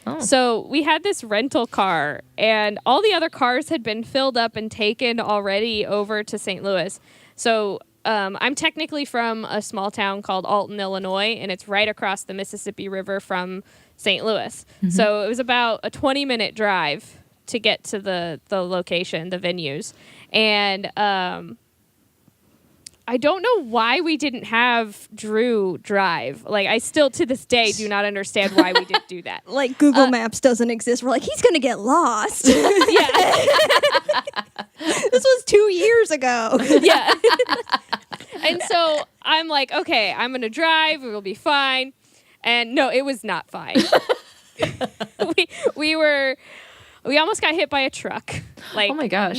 Oh. So we had this rental car, and all the other cars had been filled up and taken already over to St. Louis. So I'm technically from a small town called Alton, Illinois, and it's right across the Mississippi River from St. Louis. Mm-hmm. So it was about a 20-minute drive to get to the location, the venues. And I don't know why we didn't have Drew drive. Like, I still, to this day, do not understand why we didn't do that. Like, Google Maps doesn't exist. We're like, he's going to get lost. Yeah. This was 2 years ago. Yeah. And so I'm like, okay, I'm going to drive. It will be fine. And no, it was not fine. We almost got hit by a truck. Like, oh my gosh.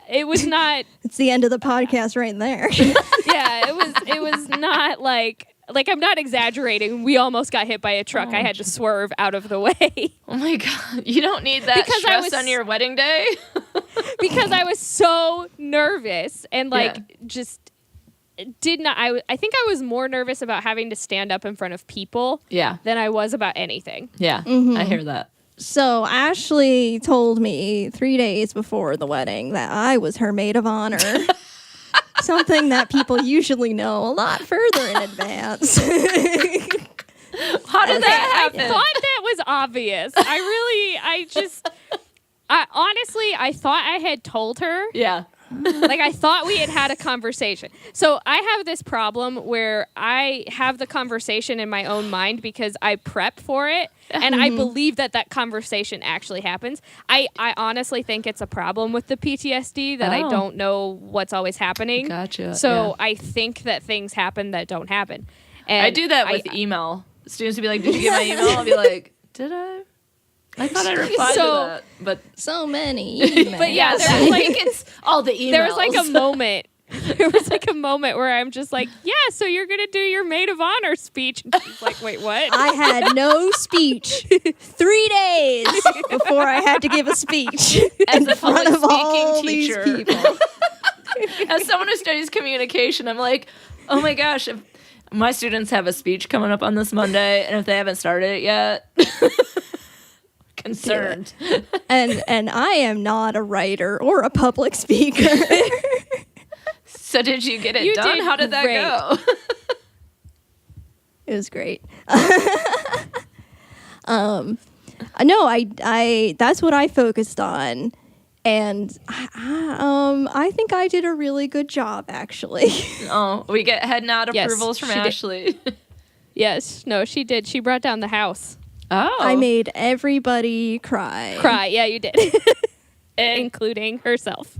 It was not. It's the end of the podcast right there. Yeah, it was not like I'm not exaggerating. We almost got hit by a truck. I had to swerve out of the way. Oh my God. You don't need that stress on your wedding day? Because I was so nervous and just did not. I think I was more nervous about having to stand up in front of people than I was about anything. Yeah, I hear that. So Ashley told me 3 days before the wedding that I was her maid of honor. Something that people usually know a lot further in advance. How did that happen? I thought that was obvious. Honestly, I thought I had told her. Yeah. Like, I thought we had a conversation. So I have this problem where I have the conversation in my own mind because I prep for it, and I believe that conversation actually happens. I honestly think it's a problem with the PTSD that I don't know what's always happening. Gotcha. So I think that things happen that don't happen. And I do that with email. Students would be like, did you get my email? I'll be like, did I? I thought I replied to that, but so many emails. But yeah, I think it's all the emails. There was like a moment. There was like a moment where I'm just like, yeah, so you're gonna do your Maid of Honor speech. And she's like, wait, what? I had no speech 3 days before I had to give a speech in front of all these people. As someone who studies communication, I'm like, oh my gosh, if my students have a speech coming up on this Monday, and if they haven't started it yet. concerned. And I am not a writer or a public speaker. So did you get it You done? did How did that great. go? It was great. No, I that's what I focused on. And I think I did a really good job, actually. Oh, we get head nod Yes, approvals from she did. Ashley. Yes. No, she did. She brought down the house. Oh. I made everybody cry. Cry. Yeah, you did. And Including herself.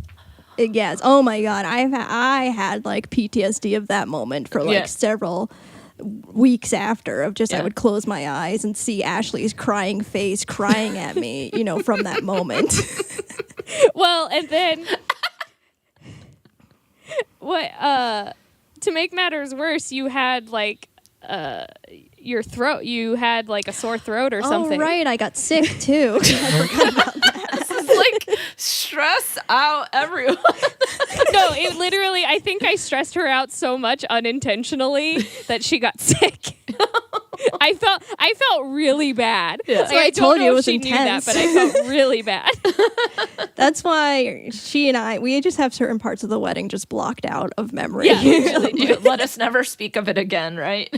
Yes. Oh my God. I had like PTSD of that moment for like Yeah. several weeks after of just I Yeah. would close my eyes and see Ashley's crying face crying at me, you know, from that moment. Well, and then what to make matters worse, you had like your throat, you had like a sore throat or something. Oh, right. I got sick too. I forgot about that. this is like stress out everyone. No, it literally, I think I stressed her out so much unintentionally that she got sick. I felt really bad. Yeah. Like, So I don't told know you it if was she knew that, intense. but I felt really bad. That's why she and we just have certain parts of the wedding just blocked out of memory. Yeah, Really do. Let us never speak of it again, right?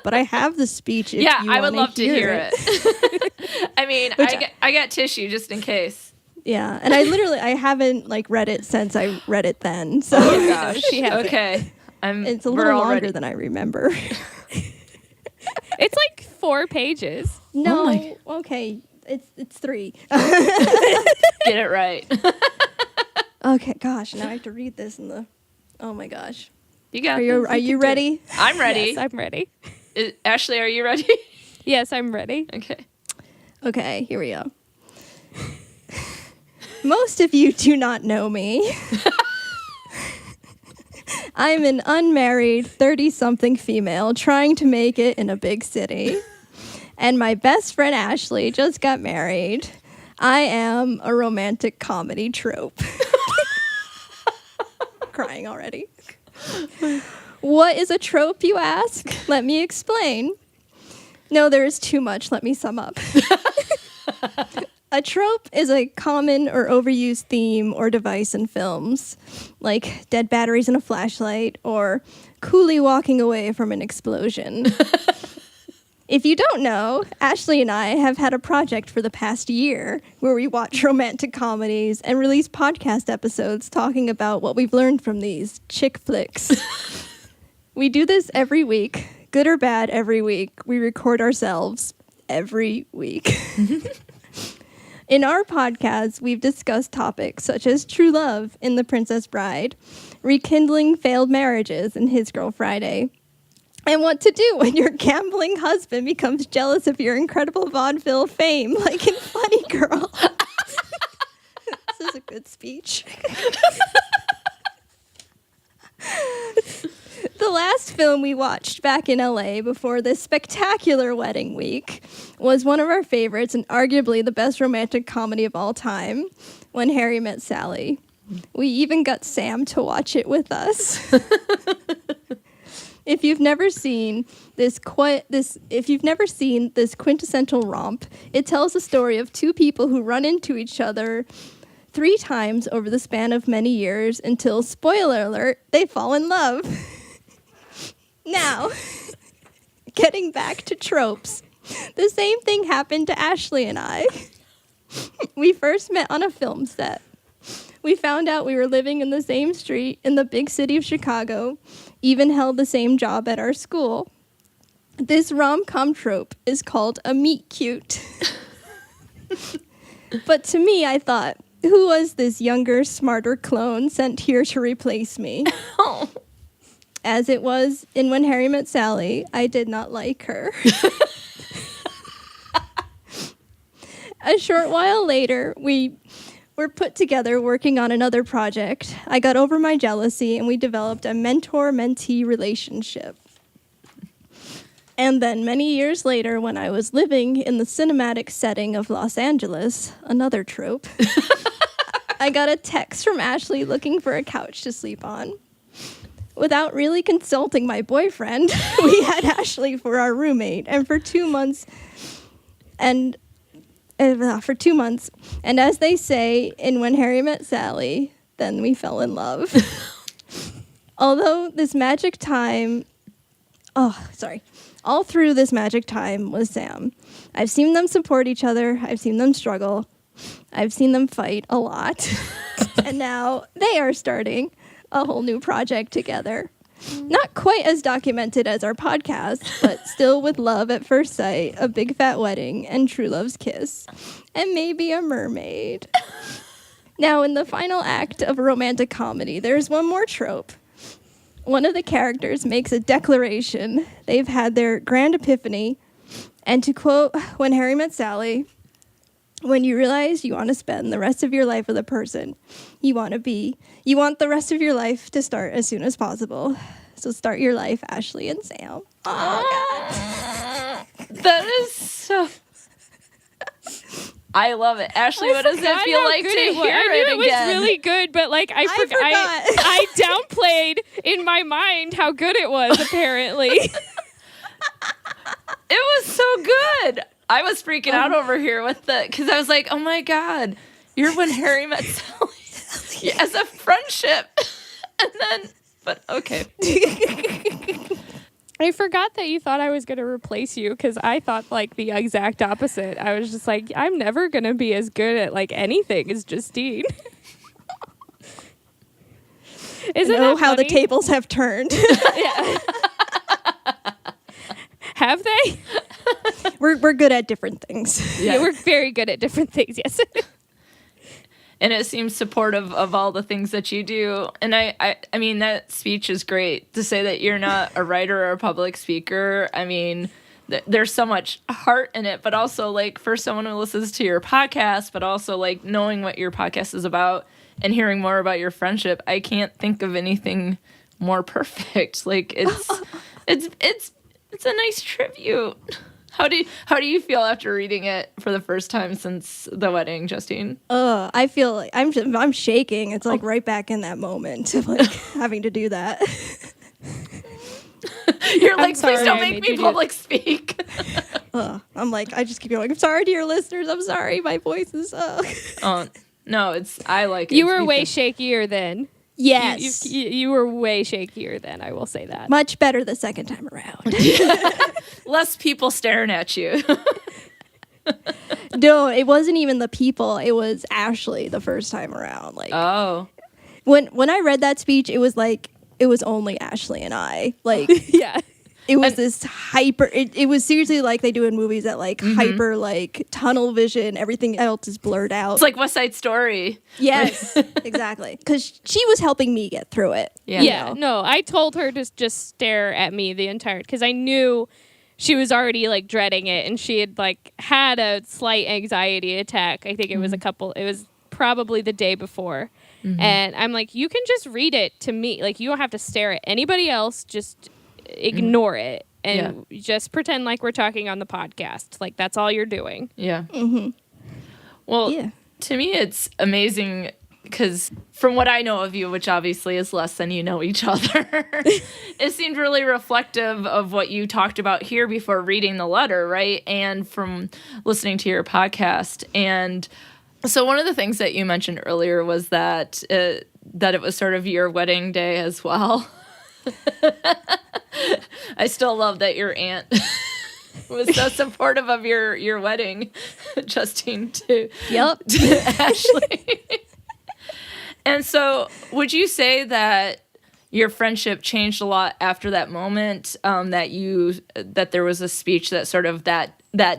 But I have the speech. If Yeah, you I would wanna love to hear it. I mean, I got tissue just in case. Yeah, and I haven't like read it since I read it then. So Oh my gosh. She has it. Okay. it's a we're little all longer ready. than I remember. It's like 4 pages. No, my- okay, it's 3. Get it right. Okay, gosh, now I have to read this in the. Oh my gosh, You got are you ready? I'm ready. Yes, I'm ready. Ashley, are you ready? Yes, I'm ready. Okay. Okay, here we go. Most of you do not know me. I'm an unmarried 30-something female trying to make it in a big city. And my best friend Ashley just got married. I am a romantic comedy trope. Crying already. What is a trope, you ask? Let me explain. No, there is too much. Let me sum up. A trope is a common or overused theme or device in films, like dead batteries in a flashlight or coolly walking away from an explosion. If you don't know, Ashley and I have had a project for the past year where we watch romantic comedies and release podcast episodes talking about what we've learned from these chick flicks. We do this every week, good or bad every week. We record ourselves every week. In our podcast, we've discussed topics such as true love in The Princess Bride, rekindling failed marriages in His Girl Friday, and what to do when your gambling husband becomes jealous of your incredible vaudeville fame, like in Funny Girl. This is a good speech. The last film we watched back in LA before this spectacular wedding week was one of our favorites and arguably the best romantic comedy of all time, When Harry Met Sally. We even got Sam to watch it with us. If you've never seen this quintessential romp, it tells the story of two people who run into each other 3 times over the span of many years until, spoiler alert, they fall in love. Now, getting back to tropes, the same thing happened to Ashley and I. We first met on a film set. We found out we were living in the same street in the big city of Chicago, even held the same job at our school. This rom-com trope is called a meet cute. But to me, I thought, who was this younger, smarter clone sent here to replace me? Oh. As it was in When Harry Met Sally, I did not like her. A short while later, we were put together working on another project. I got over my jealousy and we developed a mentor-mentee relationship. And then many years later, when I was living in the cinematic setting of Los Angeles, another trope, I got a text from Ashley looking for a couch to sleep on. Without really consulting my boyfriend, we had Ashley for our roommate, and for 2 months, and for 2 months. And as they say in When Harry Met Sally, then we fell in love. Although this magic time, all through this magic time was Sam. I've seen them support each other. I've seen them struggle. I've seen them fight a lot. And now they are starting a whole new project together. Not quite as documented as our podcast, but still with love at first sight, a big fat wedding, and true love's kiss, and maybe a mermaid. Now, in the final act of a romantic comedy, there's one more trope. One of the characters makes a declaration. They've had their grand epiphany. And to quote When Harry Met Sally, when you realize you want to spend the rest of your life with a person you want the rest of your life to start as soon as possible. So start your life, Ashley and Sam. Oh, God. That is so... I love it. Ashley, what does it feel like to hear it again? I knew it was really good, but like I forgot. I downplayed in my mind how good it was, apparently. It was so good. I was freaking out over here because I was like, oh my God, you're When Harry Met Sally as a friendship. And then, but okay. I forgot that you thought I was going to replace you because I thought like the exact opposite. I was just like, I'm never going to be as good at like anything as Justine. Isn't that how the tables have turned? Yeah. Have they? We're good at different things. Yeah, we're very good at different things, yes. And it seems supportive of all the things that you do. And I mean, that speech is great. To say that you're not a writer or a public speaker, I mean, there's so much heart in it, but also like for someone who listens to your podcast, but also like knowing what your podcast is about and hearing more about your friendship, I can't think of anything more perfect. Like it's a nice tribute. How do you feel after reading it for the first time since the wedding, Justine? I feel like I'm shaking. It's like right back in that moment of like having to do that. You're like, please don't make me public speak. I'm like, I just keep going. I'm sorry to your listeners. I'm sorry. My voice is. Oh no, I like it. You were way shakier then. Yes. You were way shakier then, I will say that. Much better the second time around. Less people staring at you. No, it wasn't even the people. It was Ashley the first time around. Like, oh. When I read that speech, it was like, it was only Ashley and I. Like, yeah. It was this hyper, it was seriously like they do in movies that like hyper, like tunnel vision, everything else is blurred out. It's like West Side Story. Yes, exactly. Because she was helping me get through it. Yeah, no, I told her to just stare at me the entire, because I knew she was already like dreading it and she had like had a slight anxiety attack. I think it was it was probably the day before. And I'm like, you can just read it to me. Like, you don't have to stare at anybody else. Just ignore it and just pretend like we're talking on the podcast. Like, that's all you're doing. Yeah. Well, to me, it's amazing because from what I know of you, which obviously is less than you know each other, it seemed really reflective of what you talked about here before reading the letter, right? And from listening to your podcast. And so one of the things that you mentioned earlier was that it was sort of your wedding day as well. I still love that your aunt was so supportive of your wedding, Justine, to Ashley. And so would you say that your friendship changed a lot after that moment, that there was a speech that sort of that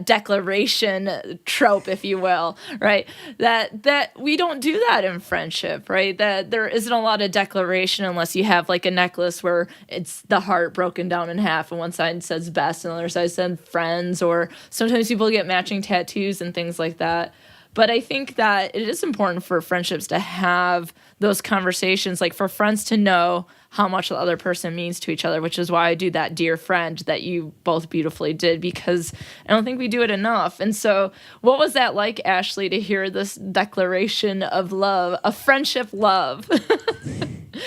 declaration trope, if you will, right? That we don't do that in friendship, right? That there isn't a lot of declaration unless you have like a necklace where it's the heart broken down in half and one side says best and the other side says friends, or sometimes people get matching tattoos and things like that. But I think that it is important for friendships to have those conversations, like for friends to know how much the other person means to each other, which is why I do that dear friend that you both beautifully did, because I don't think we do it enough. And so what was that like, Ashley, to hear this declaration of love, of friendship love?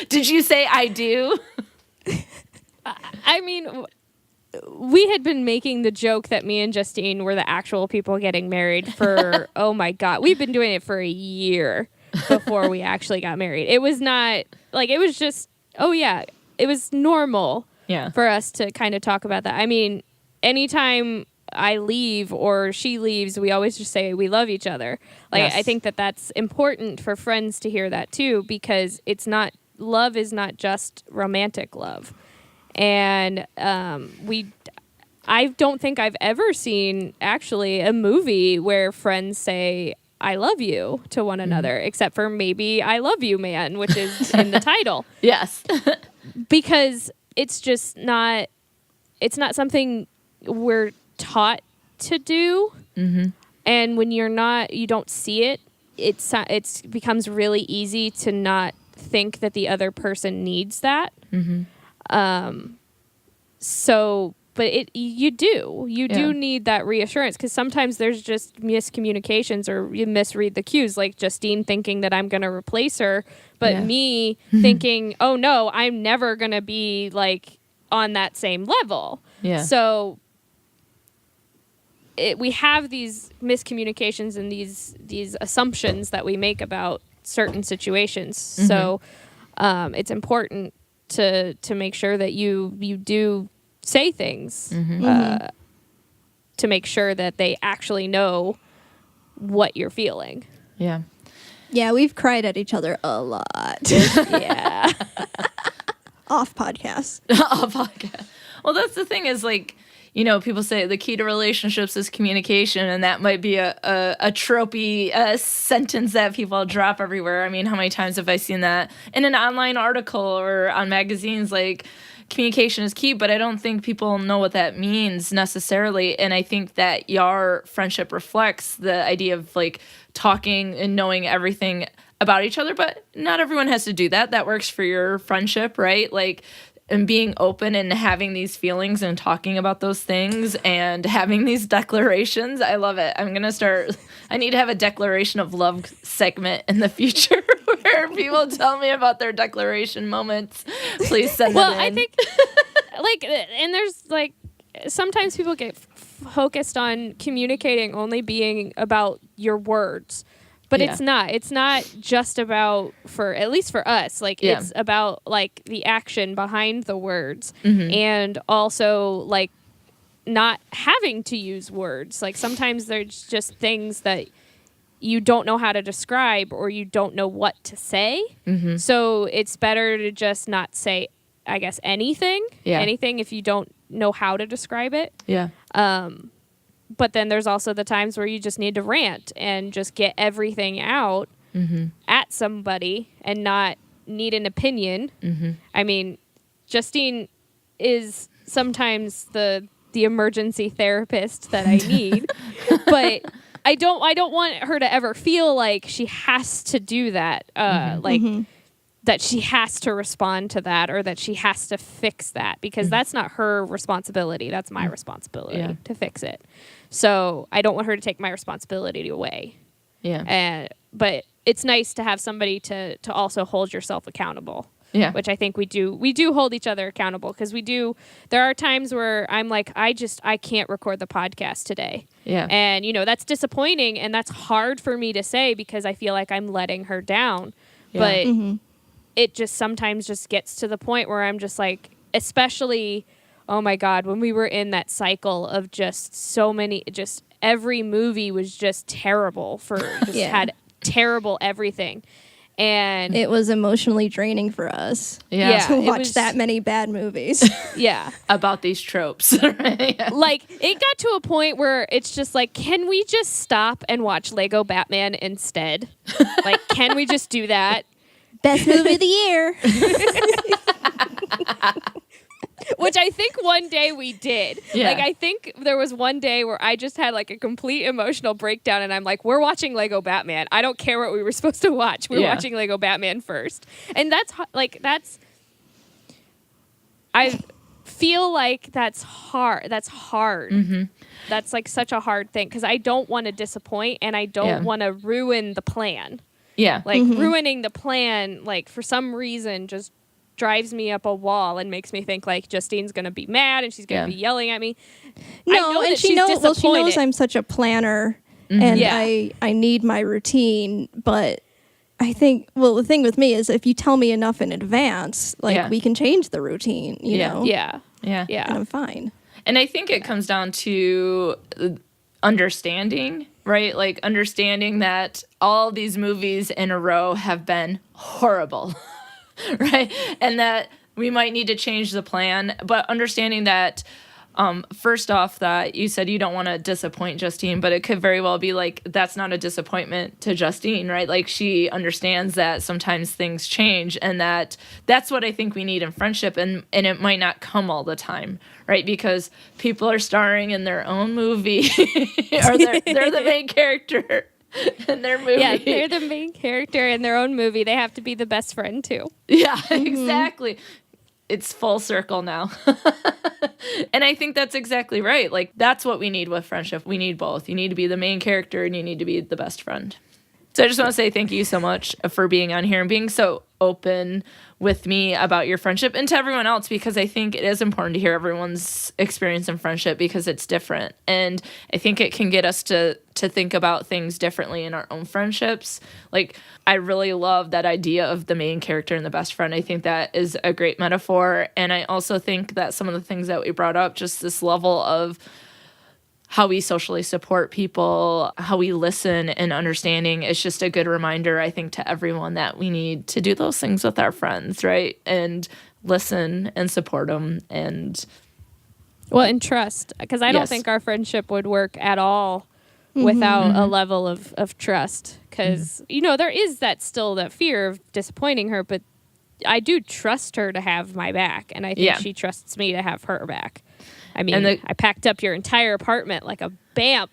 Did you say I do? I mean, we had been making the joke that me and Justine were the actual people getting married for, oh my God, we've been doing it for a year before we actually got married. It was not, like, it was just, oh yeah, it was normal for us to kind of talk about that. I mean, anytime I leave or she leaves, we always just say we love each other. Like, I think that that's important for friends to hear that too, because it's not, love is not just romantic love. And I don't think I've ever seen actually a movie where friends say I love you to one another, except for maybe I Love You Man, which is in the title. Yes. Because it's just not, it's not something we're taught to do. And when you're not, you don't see it, it becomes really easy to not think that the other person needs that. So, but you do need that reassurance, because sometimes there's just miscommunications or you misread the cues, like Justine thinking that I'm going to replace her, but me thinking, oh no, I'm never going to be like on that same level. So we have these miscommunications and these assumptions that we make about certain situations. So it's important to make sure that you do say things to make sure that they actually know what you're feeling. Yeah, we've cried at each other a lot. Yeah. Off podcast. Off podcast. Well, that's the thing is, like, you know, people say the key to relationships is communication, and that might be a tropey sentence that people drop everywhere. I mean, how many times have I seen that in an online article or on magazines, like, communication is key, but I don't think people know what that means necessarily. And I think that your friendship reflects the idea of, like, talking and knowing everything about each other, but not everyone has to do that. That works for your friendship, right? Like, and being open and having these feelings and talking about those things and having these declarations. I love it. I need to have a declaration of love segment in the future where people tell me about their declaration moments. Please send them in. I think, like, and there's, like, sometimes people get focused on communicating only being about your words. But it's not just about, at least for us, like, it's about, like, the action behind the words and also, like, not having to use words. Like, sometimes there's just things that you don't know how to describe or you don't know what to say. So it's better to just not say, I guess, anything if you don't know how to describe it. But then there's also the times where you just need to rant and just get everything out at somebody and not need an opinion. I mean, Justine is sometimes the emergency therapist that I need, but I don't want her to ever feel like she has to do that. That she has to respond to that or that she has to fix that, because that's not her responsibility. That's my responsibility to fix it. So I don't want her to take my responsibility away. But it's nice to have somebody to also hold yourself accountable. Which I think we do. We do hold each other accountable, because there are times where I'm like, I can't record the podcast today. And, you know, that's disappointing and that's hard for me to say because I feel like I'm letting her down. But it just sometimes just gets to the point where I'm just like, especially, oh my God, when we were in that cycle of just so many, just every movie was just terrible had terrible everything. And it was emotionally draining for us to watch that many bad movies. About these tropes. Right? Like, it got to a point where it's just like, can we just stop and watch Lego Batman instead? Like, can we just do that? Best movie of the year. Which I think one day we did. Like, I think there was one day where I just had, like, a complete emotional breakdown, and I'm like, we're watching Lego Batman. I don't care what we were supposed to watch. We're watching Lego Batman first. And I feel like that's hard. That's hard. That's, like, such a hard thing, because I don't want to disappoint, and I don't want to ruin the plan. Ruining the plan, like, for some reason, just drives me up a wall and makes me think like Justine's going to be mad and she's going to be yelling at me. No, and she knows I'm such a planner and I need my routine, but I think, the thing with me is if you tell me enough in advance, like we can change the routine, you know? Yeah. And I'm fine. And I think it comes down to understanding, right? Like understanding that all these movies in a row have been horrible, right? And that we might need to change the plan, but understanding that first off, that you said you don't want to disappoint Justine, but it could very well be like that's not a disappointment to Justine, right? Like she understands that sometimes things change, and that's what I think we need in friendship, and it might not come all the time, right? Because people are starring in their own movie, or they're the main character in their movie. Yeah, they're the main character in their own movie. They have to be the best friend too. Yeah, exactly. It's full circle now. And I think that's exactly right. Like, that's what we need with friendship. We need both. You need to be the main character and you need to be the best friend. So I just want to say thank you so much for being on here and being so open with me about your friendship, and to everyone else, because I think it is important to hear everyone's experience in friendship because it's different. And I think it can get us to think about things differently in our own friendships. Like, I really love that idea of the main character and the best friend. I think that is a great metaphor. And I also think that some of the things that we brought up, just this level of how we socially support people, how we listen and understanding, is just a good reminder, I think, to everyone that we need to do those things with our friends, right? And listen and support them and trust, because I don't think our friendship would work at all without a level of trust, because there is that fear of disappointing her, but I do trust her to have my back, and I think she trusts me to have her back. I mean, I packed up your entire apartment like a BAMF.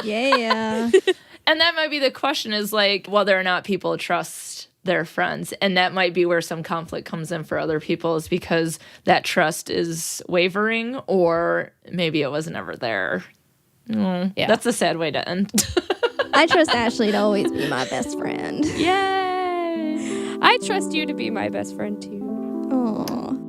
Yeah. And that might be the question, is like whether or not people trust their friends. And that might be where some conflict comes in for other people, is because that trust is wavering, or maybe it was never there. That's a sad way to end. I trust Ashley to always be my best friend. Yay! I trust you to be my best friend too. Aww.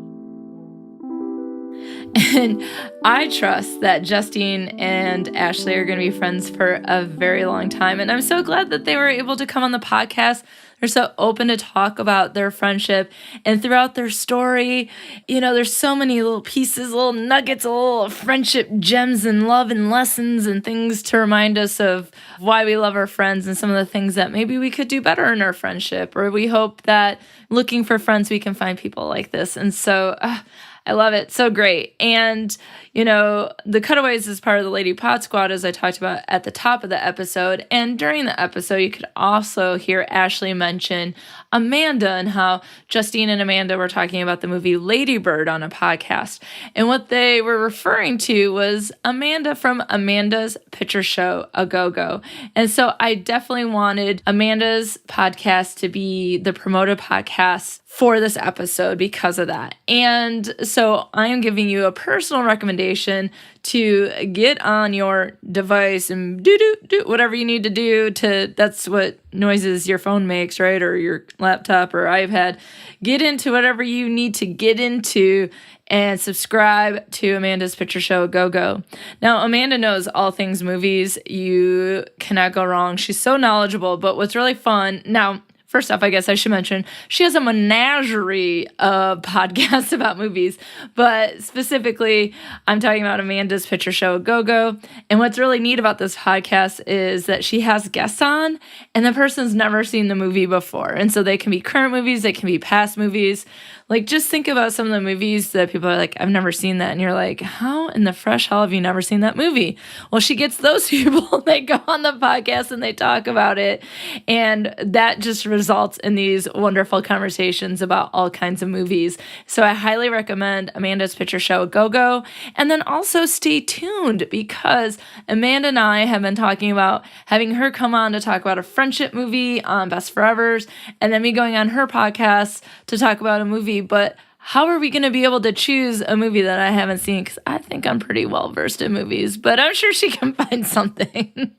And I trust that Justine and Ashley are going to be friends for a very long time. And I'm so glad that they were able to come on the podcast. They're so open to talk about their friendship. And throughout their story, there's so many little pieces, little nuggets, little friendship gems and love and lessons and things to remind us of why we love our friends and some of the things that maybe we could do better in our friendship. Or we hope that looking for friends, we can find people like this. And so I love it. So great. And, the Cutaways is part of the Lady Pod Squad, as I talked about at the top of the episode. And during the episode, you could also hear Ashley mention Amanda and how Justine and Amanda were talking about the movie Lady Bird on a podcast. And what they were referring to was Amanda from Amanda's Picture Show, A Go-Go. And so I definitely wanted Amanda's podcast to be the promoted podcast for this episode because of that. And so I am giving you a personal recommendation to get on your device and do whatever you need to do that's what noises your phone makes, right? Or your laptop or iPad. Get into whatever you need to get into and subscribe to Amanda's Picture Show, Go-Go. Now, Amanda knows all things movies. You cannot go wrong. She's so knowledgeable, but what's really fun, now, first off, I guess I should mention, she has a menagerie of podcasts about movies, but specifically, I'm talking about Amanda's Picture Show, Go-Go. And what's really neat about this podcast is that she has guests on, and the person's never seen the movie before. And so they can be current movies, they can be past movies. Like, just think about some of the movies that people are like, I've never seen that. And you're like, how in the fresh hell have you never seen that movie? Well, she gets those people, they go on the podcast and they talk about it. And that just results in these wonderful conversations about all kinds of movies. So I highly recommend Amanda's Picture Show, Go-Go. And then also stay tuned, because Amanda and I have been talking about having her come on to talk about a friendship movie on Best Forevers, and then me going on her podcast to talk about a movie. But how are we going to be able to choose a movie that I haven't seen? Because I think I'm pretty well versed in movies, but I'm sure she can find something.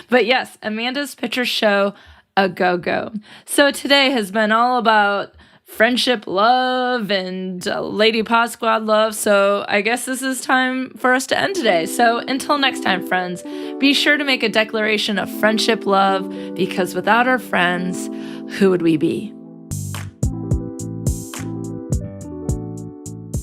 But yes, Amanda's Picture Show, A Go-Go. So today has been all about friendship love and Lady Pod Squad love. So I guess this is time for us to end today. So until next time, friends, be sure to make a declaration of friendship love, because without our friends, who would we be?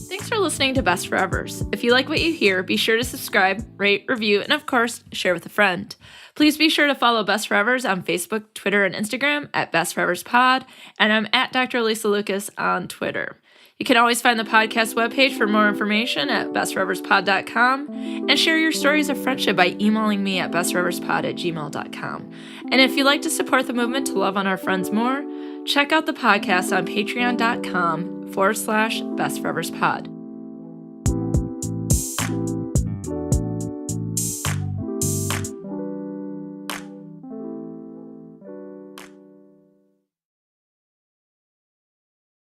Thanks for listening to Best Forevers. If you like what you hear, be sure to subscribe, rate, review, and of course, share with a friend. Please be sure to follow Best Forevers on Facebook, Twitter, and Instagram at Best Forevers Pod, and I'm at Dr. Alysa Lucas on Twitter. You can always find the podcast webpage for more information at bestforeverspod.com, and share your stories of friendship by emailing me at bestforeverspod@gmail.com. And if you'd like to support the movement to love on our friends more, check out the podcast on patreon.com/bestforeverspod.